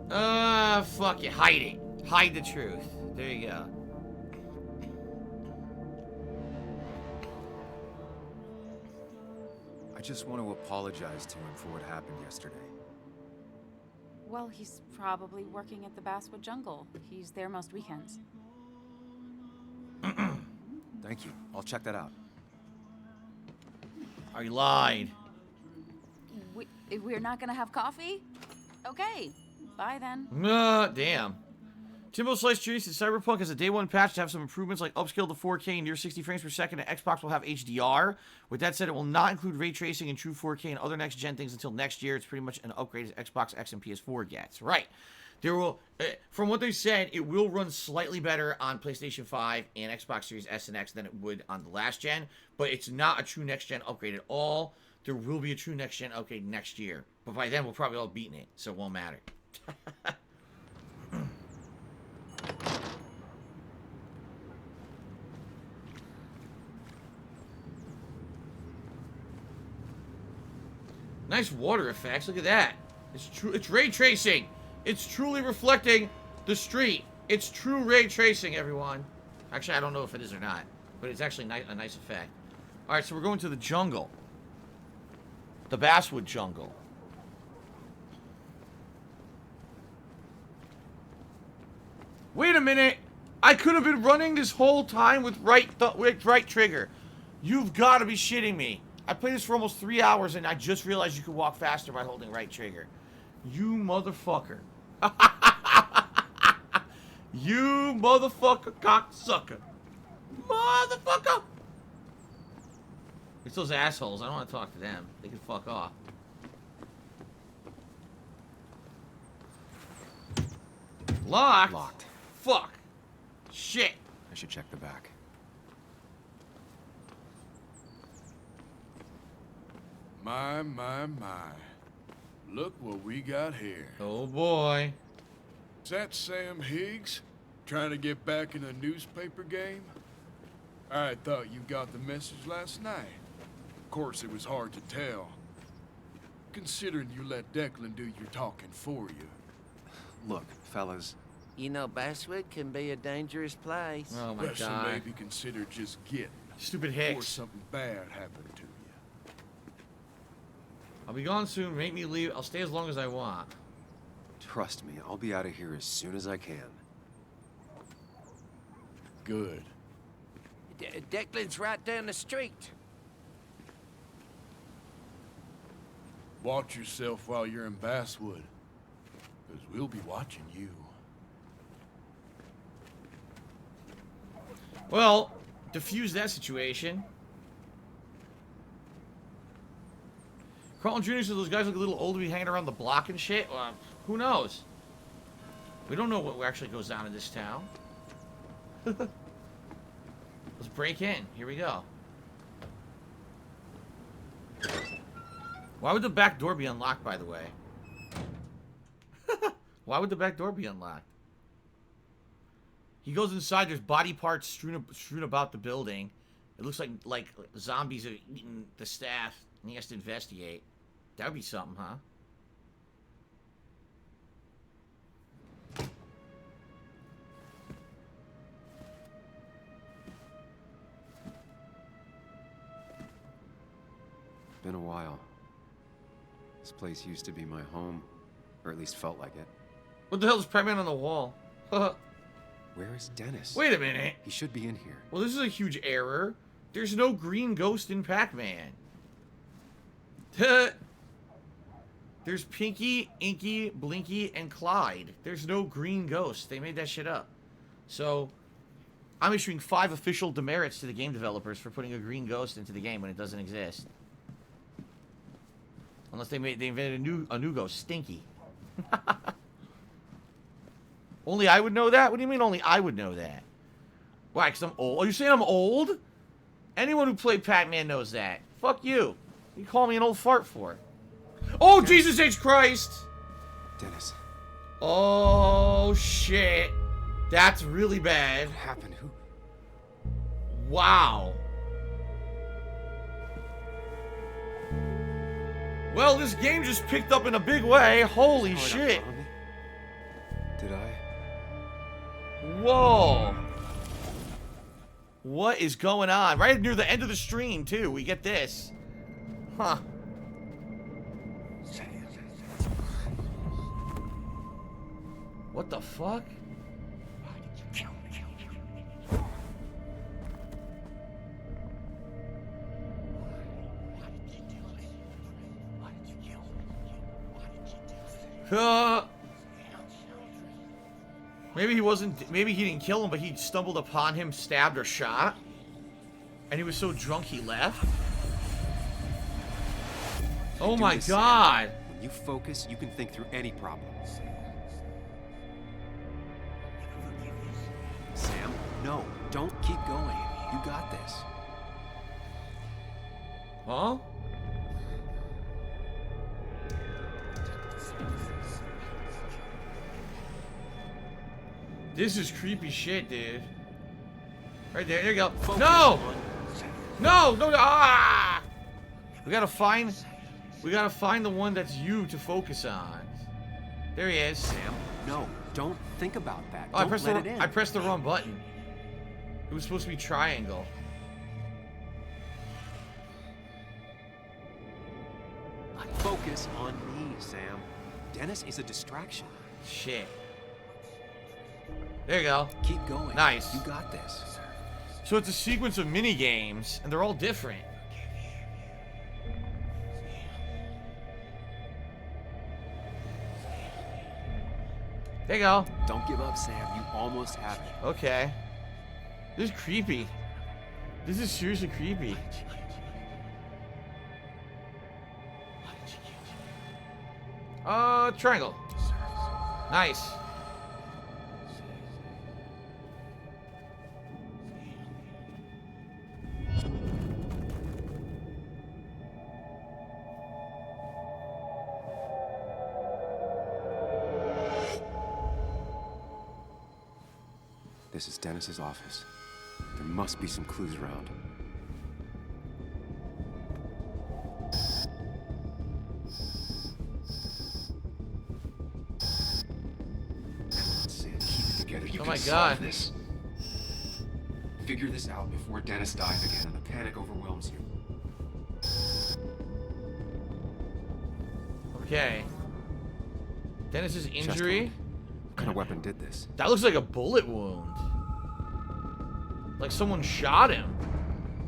Fuck it. Hide it. Hide the truth. There you go. I just want to apologize to him for what happened yesterday. Well, he's probably working at the Basswood Jungle. He's there most weekends. Thank you. I'll check that out. I lied. We're not gonna have coffee? Okay. Bye then. Damn. Timbo Slice Trees says Cyberpunk has a day one patch to have some improvements like upscale to 4K near 60 frames per second, and Xbox will have HDR. With that said, it will not include ray tracing and true 4K and other next gen things until next year. It's pretty much an upgrade as Xbox X and PS4 gets. Right. There will, from what they said, it will run slightly better on PlayStation 5 and Xbox Series S and X than it would on the last gen, but it's not a true next gen upgrade at all. There will be a true next gen upgrade next year, but by then we'll probably all beaten it, so it won't matter. Nice water effects. Look at that. It's true. It's ray tracing. It's truly reflecting the street. It's true ray tracing, everyone. Actually, I don't know if it is or not, but it's actually a nice effect. All right, so we're going to the jungle. The Basswood Jungle. Wait a minute. I could have been running this whole time with right trigger. You've got to be shitting me. I played this for almost 3 hours and I just realized you could walk faster by holding right trigger. You motherfucker. You motherfucker cocksucker. Motherfucker. It's those assholes. I don't want to talk to them. They can fuck off. Locked? Locked. Fuck. Shit. I should check the back. My. Look what we got here. Oh boy. Is that Sam Higgs? Trying to get back in a newspaper game? I thought you got the message last night. Of course, it was hard to tell. Considering you let Declan do your talking for you. Look, fellas. You know, Basswood can be a dangerous place. Oh my Especially god. maybe consider just getting. Stupid Or Hicks. something bad happened to you. I'll be gone soon. Make me leave. I'll stay as long as I want. Trust me, I'll be out of here as soon as I can. Good. Declan's right down the street. Watch yourself while you're in Basswood, because we'll be watching you. Well, diffuse that situation. Carlton Jr. says those guys look a little old to be hanging around the block and shit. Well, who knows? We don't know what actually goes down in this town. Let's break in. Here we go. Why would the back door be unlocked, by the way? Why would the back door be unlocked? He goes inside. There's body parts strewn about the building. It looks like zombies are eating the staff, and he has to investigate. That would be something, huh? Been a while. This place used to be my home, or at least felt like it. What the hell is Pac-Man on the wall? Where is Dennis? Wait a minute. He should be in here. Well, this is a huge error. There's no green ghost in Pac-Man. There's Pinky, Inky, Blinky, and Clyde. There's no green ghost. They made that shit up. So, I'm issuing 5 official demerits to the game developers for putting a green ghost into the game when it doesn't exist. Unless they invented a new ghost, Stinky. Only I would know that? What do you mean only I would know that? Why, because I'm old? Are you saying I'm old? Anyone who played Pac-Man knows that. Fuck you. You call me an old fart for it. Oh, Jesus H. Christ! Dennis. Oh, shit. That's really bad. What happened? Who? Wow. Well, this game just picked up in a big way. Holy shit. Did I? Whoa. What is going on? Right near the end of the stream, too. We get this. Huh. What the fuck? Maybe he wasn't. Maybe he didn't kill him, but he stumbled upon him, stabbed or shot, and he was so drunk he left. Oh my god! When you focus, you can think through any problem. Sam, no, don't keep going. You got this. Huh? This is creepy shit, dude. Right there, there you go. No! No, no, no, ah! We gotta find the one that's you to focus on. There he is. Sam, no, don't think about that. Oh, Don't let it in. I pressed the wrong button. It was supposed to be triangle. Focus on me, Sam. Dennis is a distraction. Shit. There you go. Keep going. Nice. You got this. So it's a sequence of mini games, and they're all different. There you go. Don't give up, Sam. You almost have it. Okay. This is creepy. This is seriously creepy. Triangle. Nice. This is Dennis's office. There must be some clues around. Sam, keep it together. You Oh can my solve God. this. Figure this out before Dennis dies again and the panic overwhelms you. Okay. Dennis's injury. What kind of weapon did this? That looks like a bullet wound. Like someone shot him.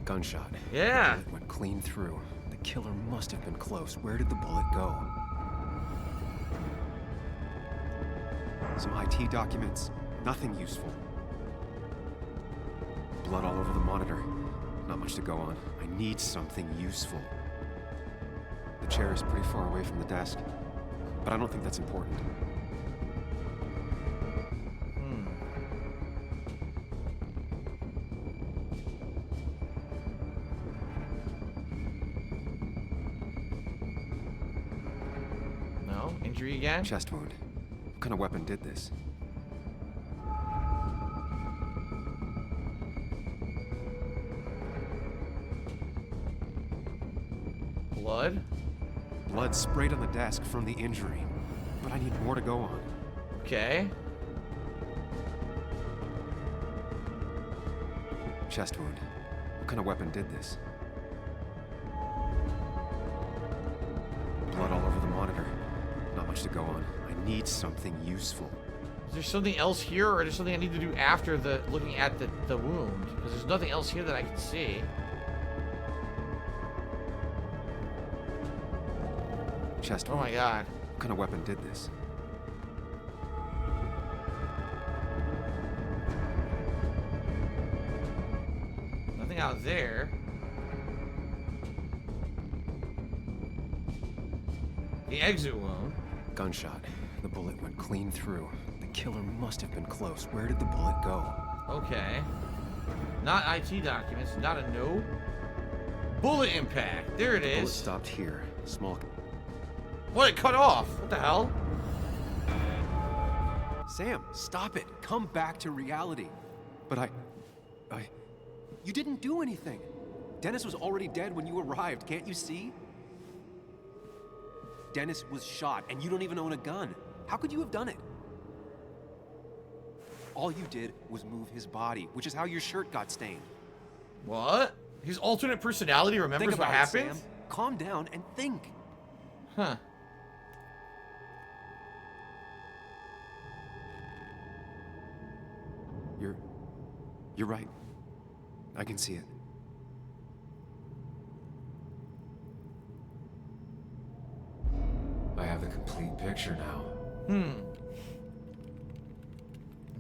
Gunshot. Yeah. The bullet went clean through. The killer must have been close. Where did the bullet go? Some IT documents. Nothing useful. Blood all over the monitor. Not much to go on. I need something useful. The chair is pretty far away from the desk, but I don't think that's important. No? Injury again? Chest wound. What kind of weapon did this? Blood? Blood sprayed on the desk from the injury, but I need more to go on. Okay. Chest wound. What kind of weapon did this? Blood all over the monitor. Not much to go on. I need something useful. Is there something else here, or is there something I need to do after looking at the wound? Because there's nothing else here that I can see. Chest Oh wound. my god. What kind of weapon did this? Nothing out there. The exit wound. Gunshot. The bullet went clean through. The killer must have been close. Where did the bullet go? Okay. Not IT documents. Not a no. Bullet impact. There it is. Bullet stopped here. Small. What? It cut off. What the hell? Sam, stop it. Come back to reality. But you didn't do anything. Dennis was already dead when you arrived. Can't you see? Dennis was shot, and you don't even own a gun. How could you have done it? All you did was move his body, which is how your shirt got stained. What? His alternate personality remembers what happened? Sam. Calm down and think. Huh. You're right. I can see it. I have the complete picture now.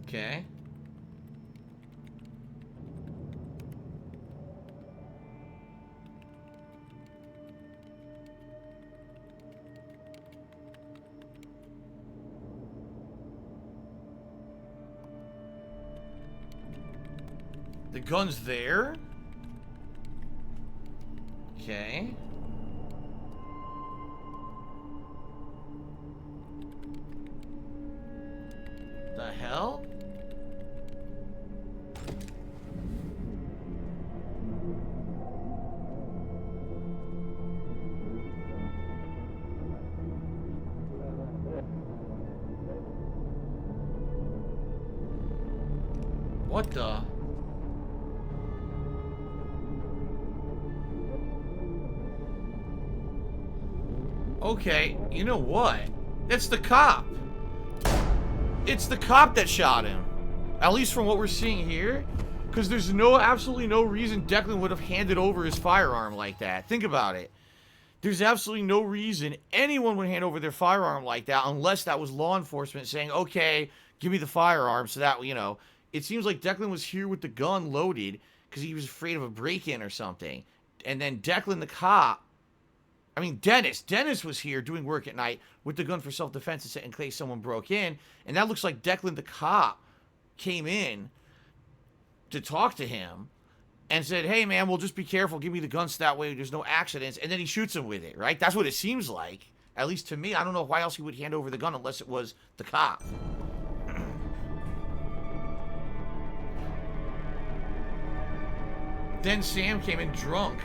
Okay. The gun's there? Okay. The hell? What the? Okay, you know what? It's the cop. It's the cop that shot him. At least from what we're seeing here. Because there's absolutely no reason Declan would have handed over his firearm like that. Think about it. There's absolutely no reason anyone would hand over their firearm like that unless that was law enforcement saying, okay, give me the firearm so that, you know. It seems like Declan was here with the gun loaded because he was afraid of a break-in or something. And then Declan, the cop, I mean, Dennis was here doing work at night with the gun for self-defense in case someone broke in. And that looks like Declan, the cop, came in to talk to him and said, hey, man, well, just be careful. Give me the gun so that way there's no accidents. And then he shoots him with it, right? That's what it seems like. At least to me. I don't know why else he would hand over the gun unless it was the cop. Then Sam came in drunk.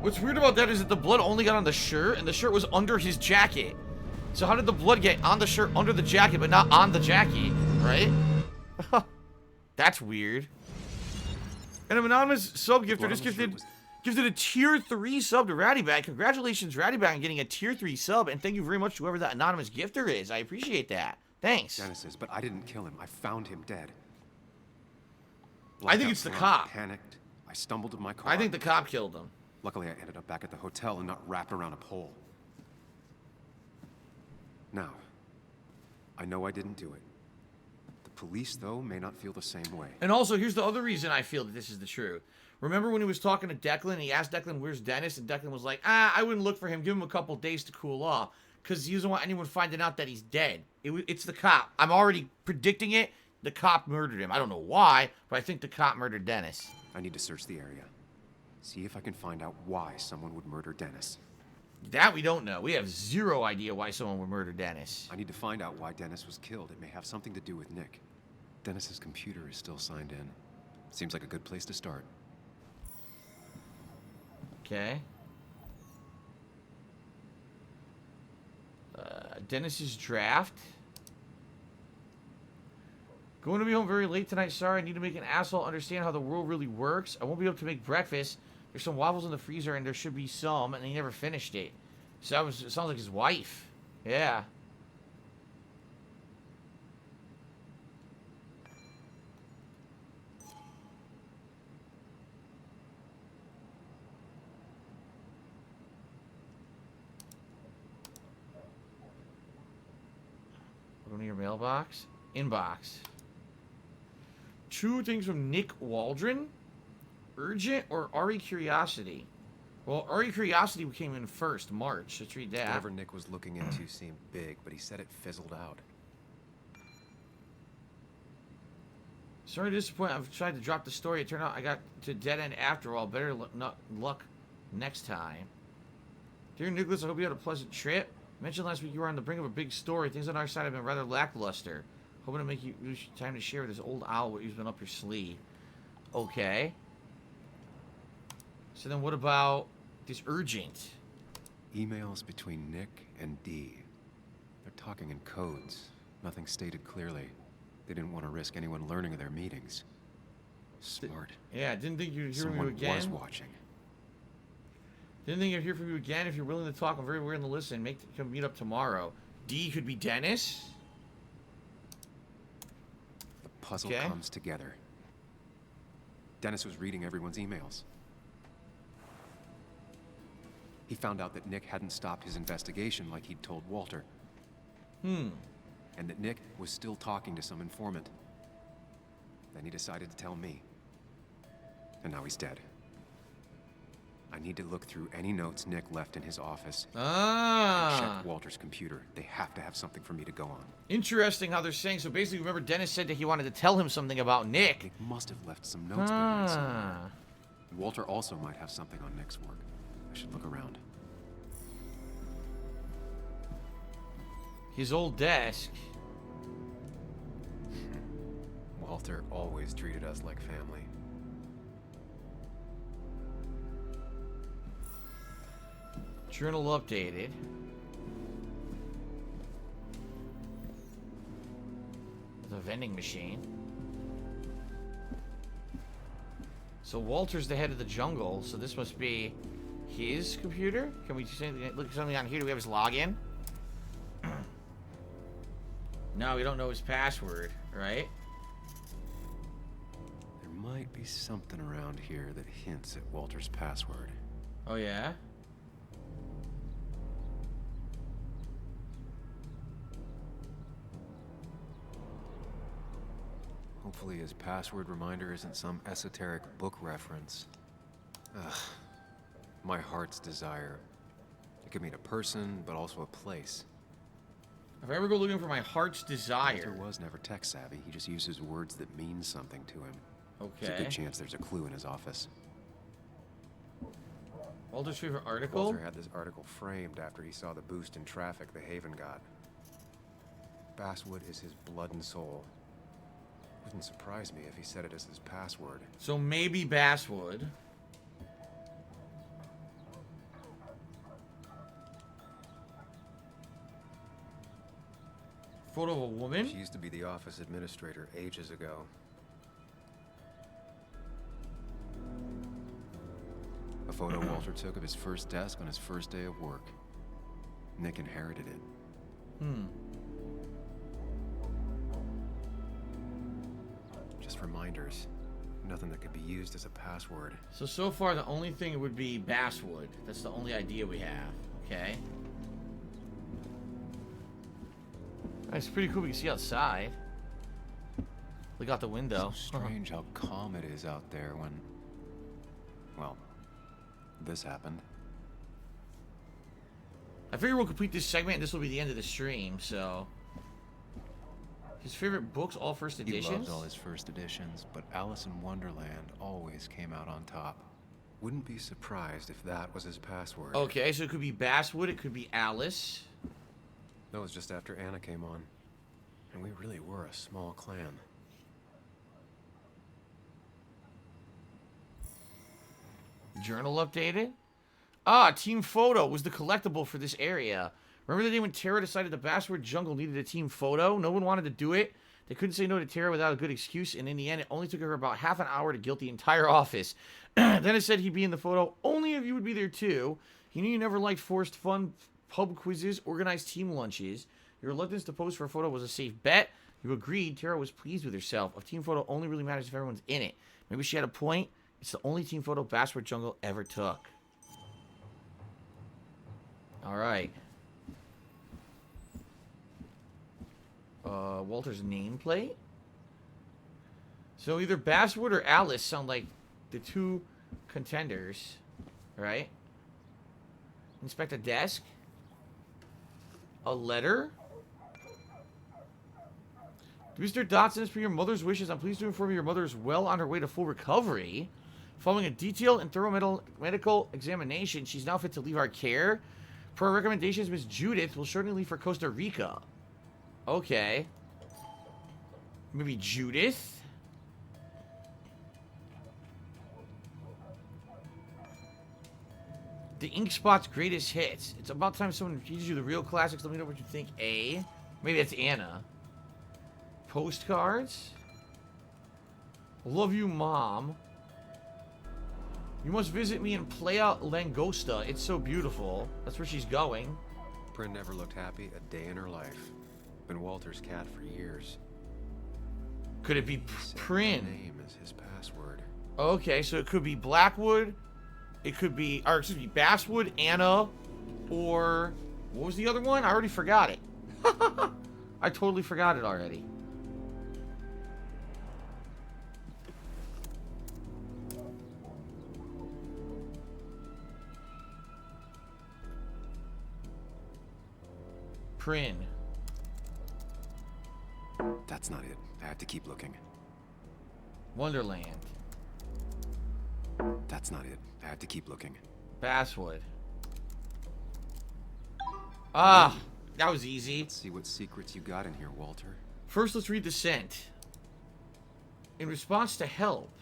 What's weird about that is that the blood only got on the shirt, and the shirt was under his jacket. So how did the blood get on the shirt under the jacket, but not on the jacket, right? That's weird. And an anonymous sub-gifter just gifted a tier 3 sub to Rattybag. Congratulations, Rattybag, on getting a tier 3 sub, and thank you very much to whoever that anonymous gifter is. I appreciate that. Thanks. Dennis is, but I didn't kill him. I found him dead. I think it's the cop. Panicked. I stumbled to my car. I think the cop killed him. Luckily, I ended up back at the hotel and not wrapped around a pole. Now, I know I didn't do it. The police, though, may not feel the same way. And also, here's the other reason I feel that this is the truth. Remember when he was talking to Declan, he asked Declan, where's Dennis? And Declan was like, I wouldn't look for him. Give him a couple days to cool off. Because he doesn't want anyone finding out that he's dead. It's the cop. I'm already predicting it. The cop murdered him. I don't know why, but I think the cop murdered Dennis. I need to search the area. See if I can find out why someone would murder Dennis. That we don't know. We have zero idea why someone would murder Dennis. I need to find out why Dennis was killed. It may have something to do with Nick. Dennis's computer is still signed in. Seems like a good place to start. Okay. Dennis's draft. Going to be home very late tonight. Sorry, I need to make an asshole understand how the world really works. I won't be able to make breakfast. There's some waffles in the freezer, and there should be some, and he never finished it. So it sounds like his wife. Yeah. Go to your mailbox. Inbox. 2 things from Nick Waldron. Urgent or Ari Curiosity? Well, Ari Curiosity came in first, March. Let's read that. Whatever Nick was looking into seemed big, but he said it fizzled out. Sorry to disappoint. I've tried to drop the story. It turned out I got to dead end after all. Better luck next time. Dear Nicholas, I hope you had a pleasant trip. You mentioned last week you were on the brink of a big story. Things on our side have been rather lackluster. Hoping to make you use time to share with this old owl what you've been up your sleeve. Okay. So then what about this urgent? Emails between Nick and Dee. They're talking in codes. Nothing stated clearly. They didn't want to risk anyone learning of their meetings. Smart. Yeah, didn't think you'd hear from you Someone again. was watching. Didn't think I'd hear from you again. If you're willing to talk, I'm very willing to listen. Come meet up tomorrow. D could be Dennis. The puzzle comes together. Dennis was reading everyone's emails. He found out that Nick hadn't stopped his investigation like he'd told Walter. And that Nick was still talking to some informant. Then he decided to tell me. And now he's dead. I need to look through any notes Nick left in his office. And check Walter's computer. They have to have something for me to go on. Interesting how they're saying. So basically, remember Dennis said that he wanted to tell him something about Nick. Nick must have left some notes behind somewhere. Walter also might have something on Nick's work. I should look around. His old desk. Walter always treated us like family. Journal updated. The vending machine. So Walter's the head of the jungle, so this must be his computer? Can we look at something on here? Do we have his login? No, we don't know his password, right? There might be something around here that hints at Walter's password. Oh, yeah? Hopefully his password reminder isn't some esoteric book reference. Ugh. My heart's desire. It could mean a person, but also a place. If I ever go looking for my heart's desire... Walter was never tech savvy. He just uses words that mean something to him. Okay. There's a good chance there's a clue in his office. Walter's favorite article? Walter had this article framed after he saw the boost in traffic the Haven got. Basswood is his blood and soul. Wouldn't surprise me if he said it as his password. So maybe Basswood. Photo of a woman? She used to be the office administrator ages ago. A photo Walter took of his first desk on his first day of work. Nick inherited it. Just reminders. Nothing that could be used as a password. So far the only thing would be Basswood. That's the only idea we have. Okay. It's pretty cool. We can see outside. Look out the window. So strange how calm it is out there when... well, this happened. I figure we'll complete this segment and this will be the end of the stream, so... His favorite books, all first editions? He loved all his first editions, but Alice in Wonderland always came out on top. Wouldn't be surprised if that was his password. Okay, so it could be Basswood, it could be Alice. That was just after Anna came on. And we really were a small clan. Journal updated? Ah, Team Photo was the collectible for this area. Remember the day when Tara decided the Basswood Jungle needed a team photo? No one wanted to do it. They couldn't say no to Tara without a good excuse, and in the end, it only took her about half an hour to guilt the entire office. Then it said he'd be in the photo only if you would be there too. He knew you never liked forced fun pub quizzes, organized team lunches. Your reluctance to pose for a photo was a safe bet. You agreed. Tara was pleased with herself. A team photo only really matters if everyone's in it. Maybe she had a point. It's the only team photo Basswood Jungle ever took. Alright. Walter's nameplate? So either Basswood or Alice sound like the 2 contenders, right? Inspect a desk. A letter. Mr. Dotson, as per your mother's wishes, I'm pleased to inform you your mother is well on her way to full recovery. Following a detailed and thorough medical examination, she's now fit to leave our care. Per our recommendations, Miss Judith will shortly leave for Costa Rica. Okay. Maybe Judith? The Ink Spot's greatest hits. It's about time someone teaches you the real classics. Let me know what you think. A. Maybe that's Anna. Postcards. Love you, Mom. You must visit me in Playa Langosta. It's so beautiful. That's where she's going. Bryn never looked happy a day in her life. Been Walter's cat for years. Could it be Prin? Name is his password. Okay, so it could be Blackwood. It could be, or excuse me, Basswood, Anna, or what was the other one? I already forgot it. I totally forgot it already. Prin. That's not it. I have to keep looking. Wonderland. That's not it. I have to keep looking. Basswood. Ah, that was easy. Let's see what secrets you got in here, Walter. First, let's read the scent. In response to help.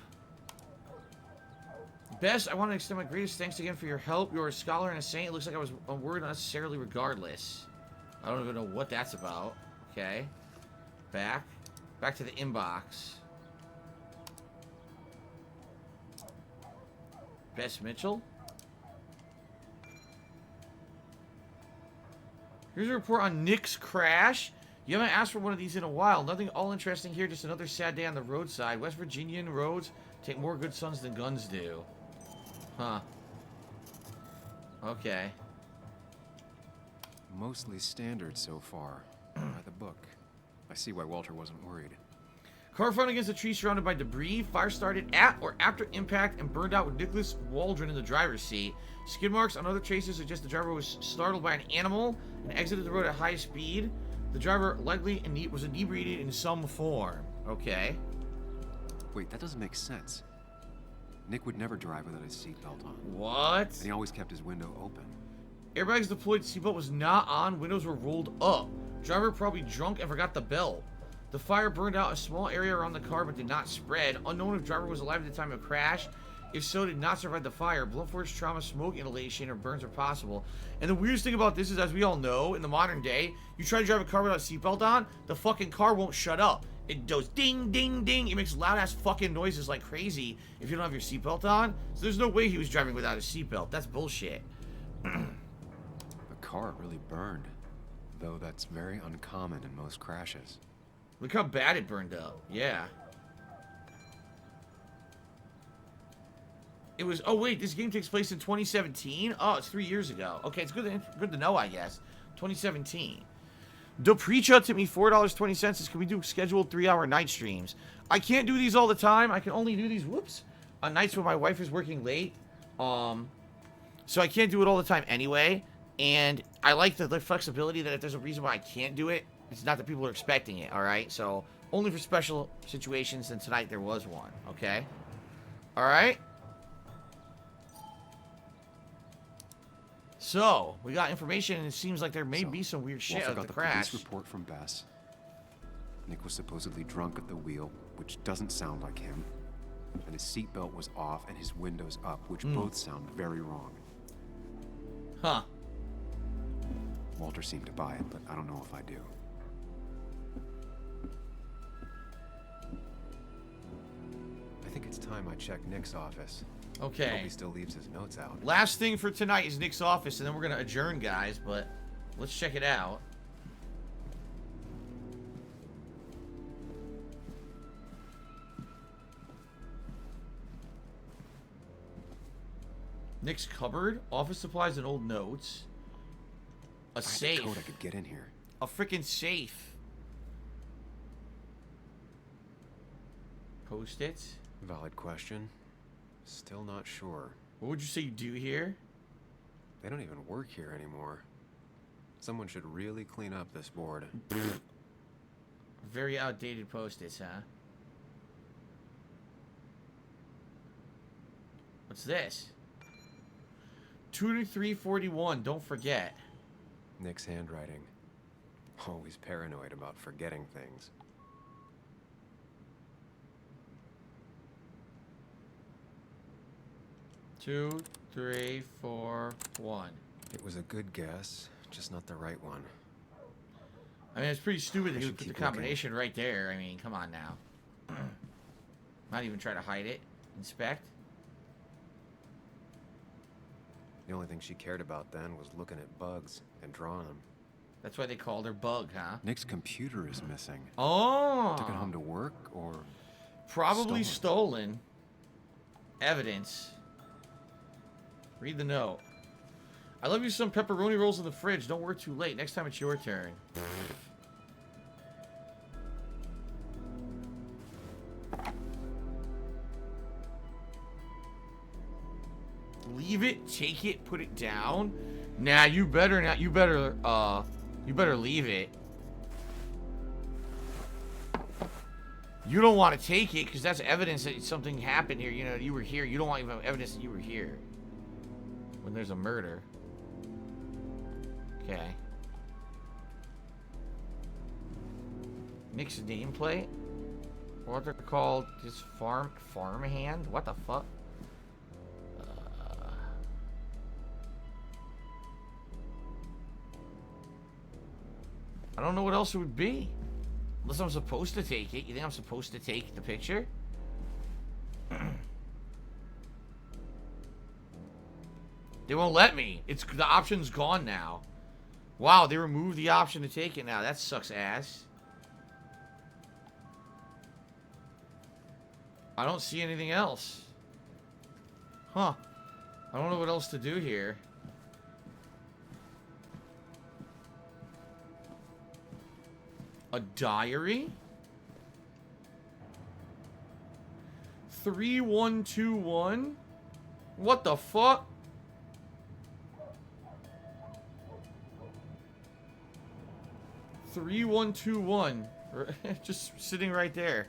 Bess, I want to extend my greatest thanks again for your help. You're a scholar and a saint. It looks like I was worried unnecessarily regardless. I don't even know what that's about. Okay. Back to the inbox. Bess Mitchell. Here's a report on Nick's crash. You haven't asked for one of these in a while. Nothing all interesting here, just another sad day on the roadside. West Virginian roads take more good sons than guns do. Huh. Okay. Mostly standard so far. By the book. I see why Walter wasn't worried. Car found against a tree surrounded by debris. Fire started at or after impact and burned out with Nicholas Waldron in the driver's seat. Skid marks on other traces suggest the driver was startled by an animal and exited the road at high speed. The driver likely was inebriated in some form. Okay. Wait, that doesn't make sense. Nick would never drive without his seatbelt on. What? And he always kept his window open. Airbags deployed, seatbelt was not on, windows were rolled up. Driver probably drunk and forgot the belt. The fire burned out a small area around the car but did not spread. Unknown if driver was alive at the time of crash. If so, did not survive the fire. Blunt force trauma, smoke inhalation, or burns are possible. And the weirdest thing about this is, as we all know, in the modern day, you try to drive a car without a seatbelt on, the fucking car won't shut up. It goes ding, ding, ding. It makes loud-ass fucking noises like crazy if you don't have your seatbelt on. So there's no way he was driving without a seatbelt. That's bullshit. The car really burned. Though that's very uncommon in most crashes. Look how bad it burned up. Yeah. It was... Oh, wait. This game takes place in 2017? Oh, it's 3 years ago. Okay, it's good to know, I guess. 2017. Doprecha tipped me $4.20. Can we do scheduled 3-hour night streams? I can't do these all the time. I can only do these, on nights when my wife is working late. So I can't do it all the time anyway. And I like the flexibility that if there's a reason why I can't do it, it's not that people are expecting it, alright? So, only for special situations, and tonight there was one, okay? Alright? So, we got information, and it seems like there may be some weird shit at the crash. Police report from Bess. Nick was supposedly drunk at the wheel, which doesn't sound like him. And his seatbelt was off and his windows up, which both sound very wrong. Huh. Walter seemed to buy it, but I don't know if I do. I think it's time I check Nick's office. Okay. I hope he still leaves his notes out. Last thing for tonight is Nick's office, and then we're going to adjourn, guys, but let's check it out. Nick's cupboard, office supplies and old notes. A safe. Code I could get in here. A freaking safe. Post-its. Valid question. Still not sure. What would you say you do here? They don't even work here anymore. Someone should really clean up this board. Very outdated post-its, huh? What's this? 2-3-41, don't forget. Nick's handwriting. Always paranoid about forgetting things. Two, 3, 4, 1. It was a good guess, just not the right one. I mean, it's pretty stupid that I he should would put the keep looking. combination right there. I mean, come on now. Not even try to hide it. Inspect. The only thing she cared about then was looking at bugs and drawing them. That's why they called her Bug, huh? Nick's computer is missing. Oh! Took it home to work, or... Probably stolen. Evidence. Read the note. I love you some pepperoni rolls in the fridge. Don't work too late. Next time it's your turn. Leave it, take it, put it down. Nah, you better not. You better leave it. You don't want to take it because that's evidence that something happened here. You know, you were here. You don't want even evidence that you were here when there's a murder. Okay. Nick's nameplate. What they're called? Just farmhand. What the fuck? I don't know what else it would be. Unless I'm supposed to take it. You think I'm supposed to take the picture? They won't let me. The option's gone now. Wow, they removed the option to take it now. That sucks ass. I don't see anything else. Huh. I don't know what else to do here. A diary? 3121? What the fuck? Three, 1, 2, 1. Just sitting right there.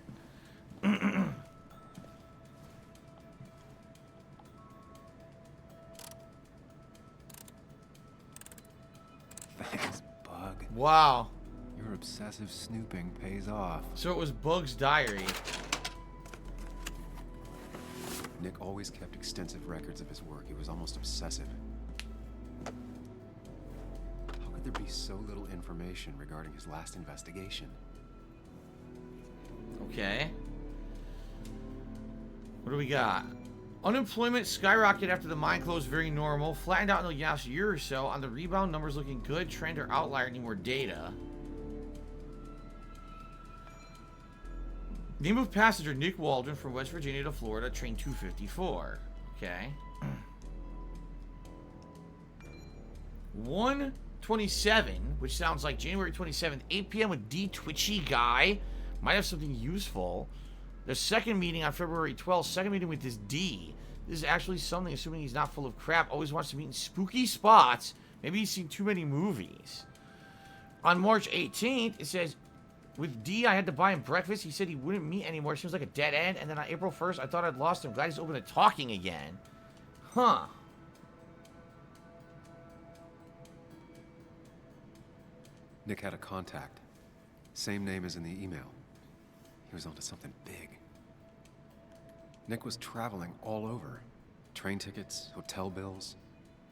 Thanks, Bug. Wow. Your obsessive snooping pays off. So it was Bug's diary. Nick always kept extensive records of his work. He was almost obsessive. How could there be so little information regarding his last investigation? Okay. What do we got? Unemployment skyrocketed after the mine closed, very normal. Flattened out in the last year or so. On the rebound, numbers looking good. Trend or outlier, need more data. Name of passenger Nick Waldron from West Virginia to Florida, train 254. Okay. 127, which sounds like January 27th, 8 p.m. with D Twitchy Guy. Might have something useful. The second meeting on February 12th, second meeting with this D. This is actually something, assuming he's not full of crap. Always wants to meet in spooky spots. Maybe he's seen too many movies. On March 18th, it says, with D, I had to buy him breakfast. He said he wouldn't meet anymore. Seems like a dead end. And then on April 1st, I thought I'd lost him. Glad he's open to talking again. Huh. Nick had a contact. Same name as in the email. He was onto something big. Nick was traveling all over. Train tickets, hotel bills,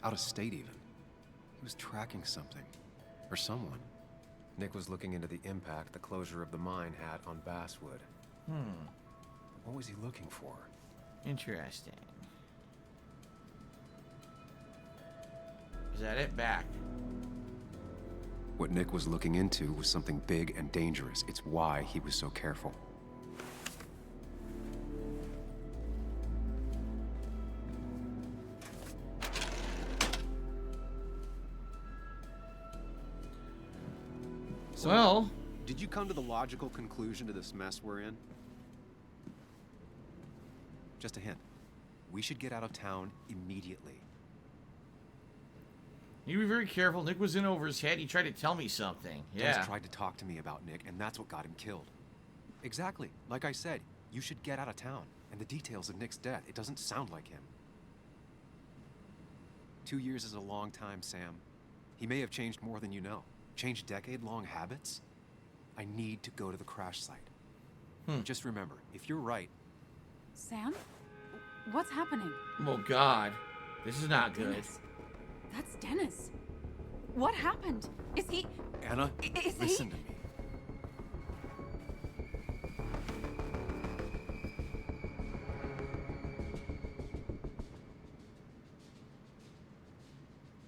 out of state even. He was tracking something. Or someone. Nick was looking into the impact the closure of the mine had on Basswood. What was he looking for? Interesting. Is that it? Back. What Nick was looking into was something big and dangerous. It's why he was so careful. So, well, did you come to the logical conclusion to this mess we're in? Just a hint. We should get out of town immediately. You be very careful. Nick was in over his head. He tried to tell me something. Yeah. Dennis tried to talk to me about Nick, and that's what got him killed. Exactly. Like I said, you should get out of town. And the details of Nick's death, it doesn't sound like him. 2 years is a long time, Sam. He may have changed more than you know. Changed decade-long habits? I need to go to the crash site. Just remember, if you're right... Sam? What's happening? Oh, God. This is not good. Dennis. That's Dennis. What happened? Is he... Anna, listen to me.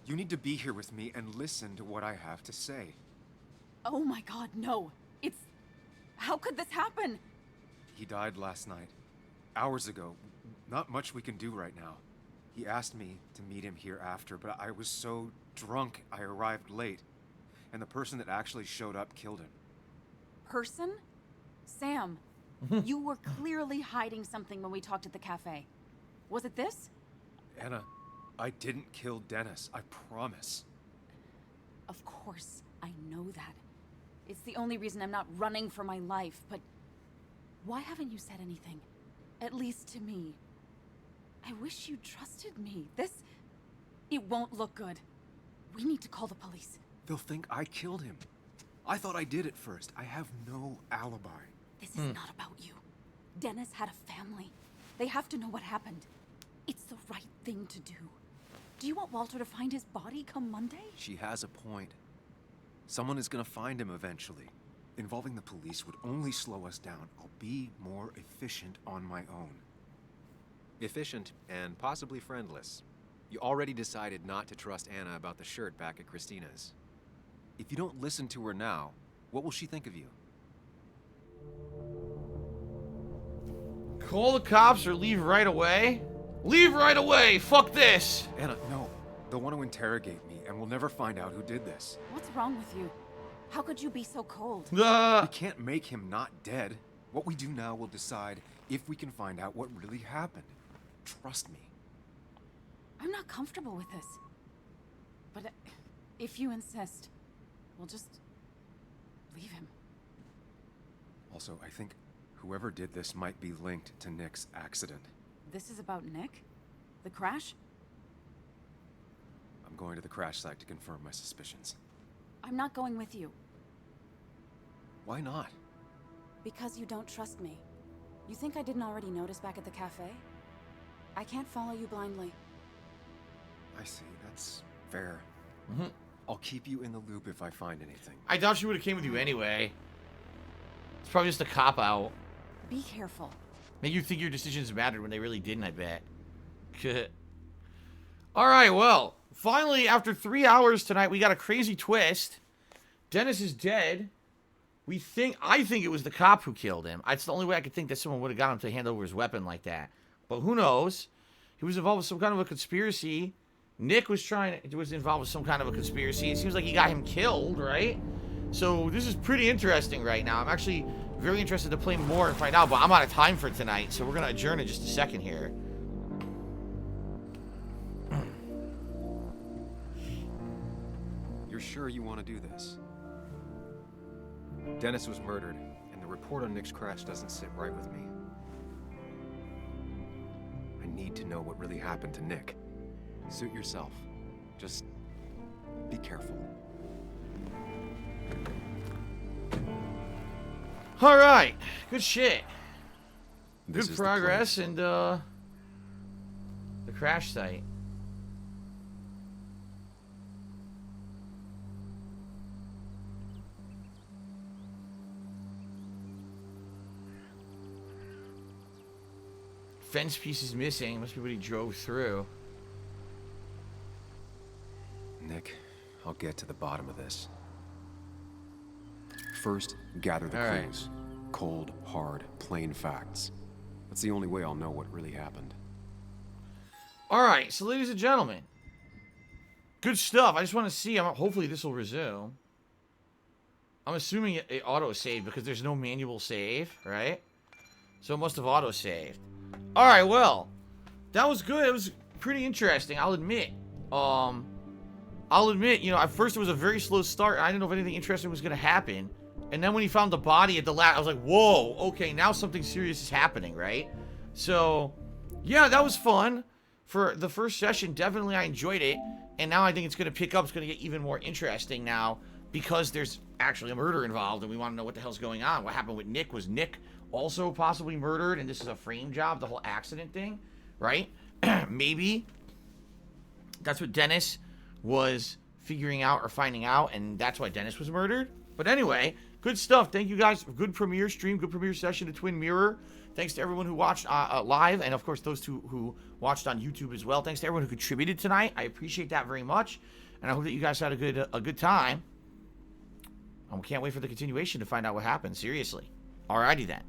You need to be here with me and listen to what I have to say. Oh my God, no. It's... How could this happen? He died last night. Hours ago. Not much we can do right now. He asked me to meet him here after, but I was so drunk I arrived late. And the person that actually showed up killed him. Person? Sam, you were clearly hiding something when we talked at the cafe. Was it this? Anna, I didn't kill Dennis, I promise. Of course, I know that. It's the only reason I'm not running for my life, but why haven't you said anything? At least to me. I wish you trusted me. It won't look good. We need to call the police. They'll think I killed him. I thought I did at first. I have no alibi. This is not about you. Dennis had a family. They have to know what happened. It's the right thing to do. Do you want Walter to find his body come Monday? She has a point. Someone is gonna find him eventually. Involving the police would only slow us down. I'll be more efficient on my own. Efficient and possibly friendless. You already decided not to trust Anna about the shirt back at Christina's. If you don't listen to her now, what will she think of you? Call the cops or leave right away? Leave right away! Fuck this! Anna, no. They'll want to interrogate me, and we'll never find out who did this. What's wrong with you? How could you be so cold? We can't make him not dead. What we do now will decide if we can find out what really happened. Trust me. I'm not comfortable with this. But if you insist, we'll just leave him. Also, I think whoever did this might be linked to Nick's accident. This is about Nick? The crash? I'm going to the crash site to confirm my suspicions. I'm not going with you. Why not? Because you don't trust me. You think I didn't already notice back at the cafe? I can't follow you blindly. I see. That's fair. I'll keep you in the loop if I find anything. I doubt she would have came with you anyway. It's probably just a cop-out. Be careful. Make you think your decisions mattered when they really didn't, I bet. Alright, well, finally, after 3 hours tonight, we got a crazy twist. Dennis is dead. I think it was the cop who killed him. It's the only way I could think that someone would have got him to hand over his weapon like that. But who knows? He was involved with some kind of a conspiracy. Nick was involved with some kind of a conspiracy. It seems like he got him killed, right? So this is pretty interesting right now. I'm actually very interested to play more and find out, but I'm out of time for tonight, so we're going to adjourn in just a second here. You're sure you want to do this? Dennis was murdered, and the report on Nick's crash doesn't sit right with me. I need to know what really happened to Nick. Suit yourself. Just be careful. Alright, good shit. This Good is the progress, and the crash site. Fence piece is missing. Must be what he drove through. Nick, I'll get to the bottom of this. First, gather the All right. clues. Cold, hard, plain facts. That's the only way I'll know what really happened. Alright, so ladies and gentlemen. Good stuff. I just want to see. Hopefully this will resume. I'm assuming it auto-saved because there's no manual save, right? So it must have auto-saved. Alright, well. that was good. It was pretty interesting, I'll admit. You know, at first it was a very slow start. I didn't know if anything interesting was going to happen. And then when he found the body at the last, I was like, whoa, okay, now something serious is happening, right? So, yeah, that was fun. For the first session, definitely I enjoyed it. And now I think it's going to pick up. It's going to get even more interesting now because there's actually a murder involved and we want to know what the hell's going on. What happened with Nick? Was Nick also possibly murdered and this is a frame job, the whole accident thing, right? Maybe that's what Dennis was figuring out or finding out, and that's why Dennis was murdered. But anyway, good stuff. Thank you guys. Good premiere stream, good premiere session to Twin Mirror. Thanks to everyone who watched live, and of course those two who watched on YouTube as well. Thanks to everyone who contributed tonight. I appreciate that very much, and I hope that you guys had a good time. I can't wait for the continuation to find out what happened. Seriously. Alrighty then.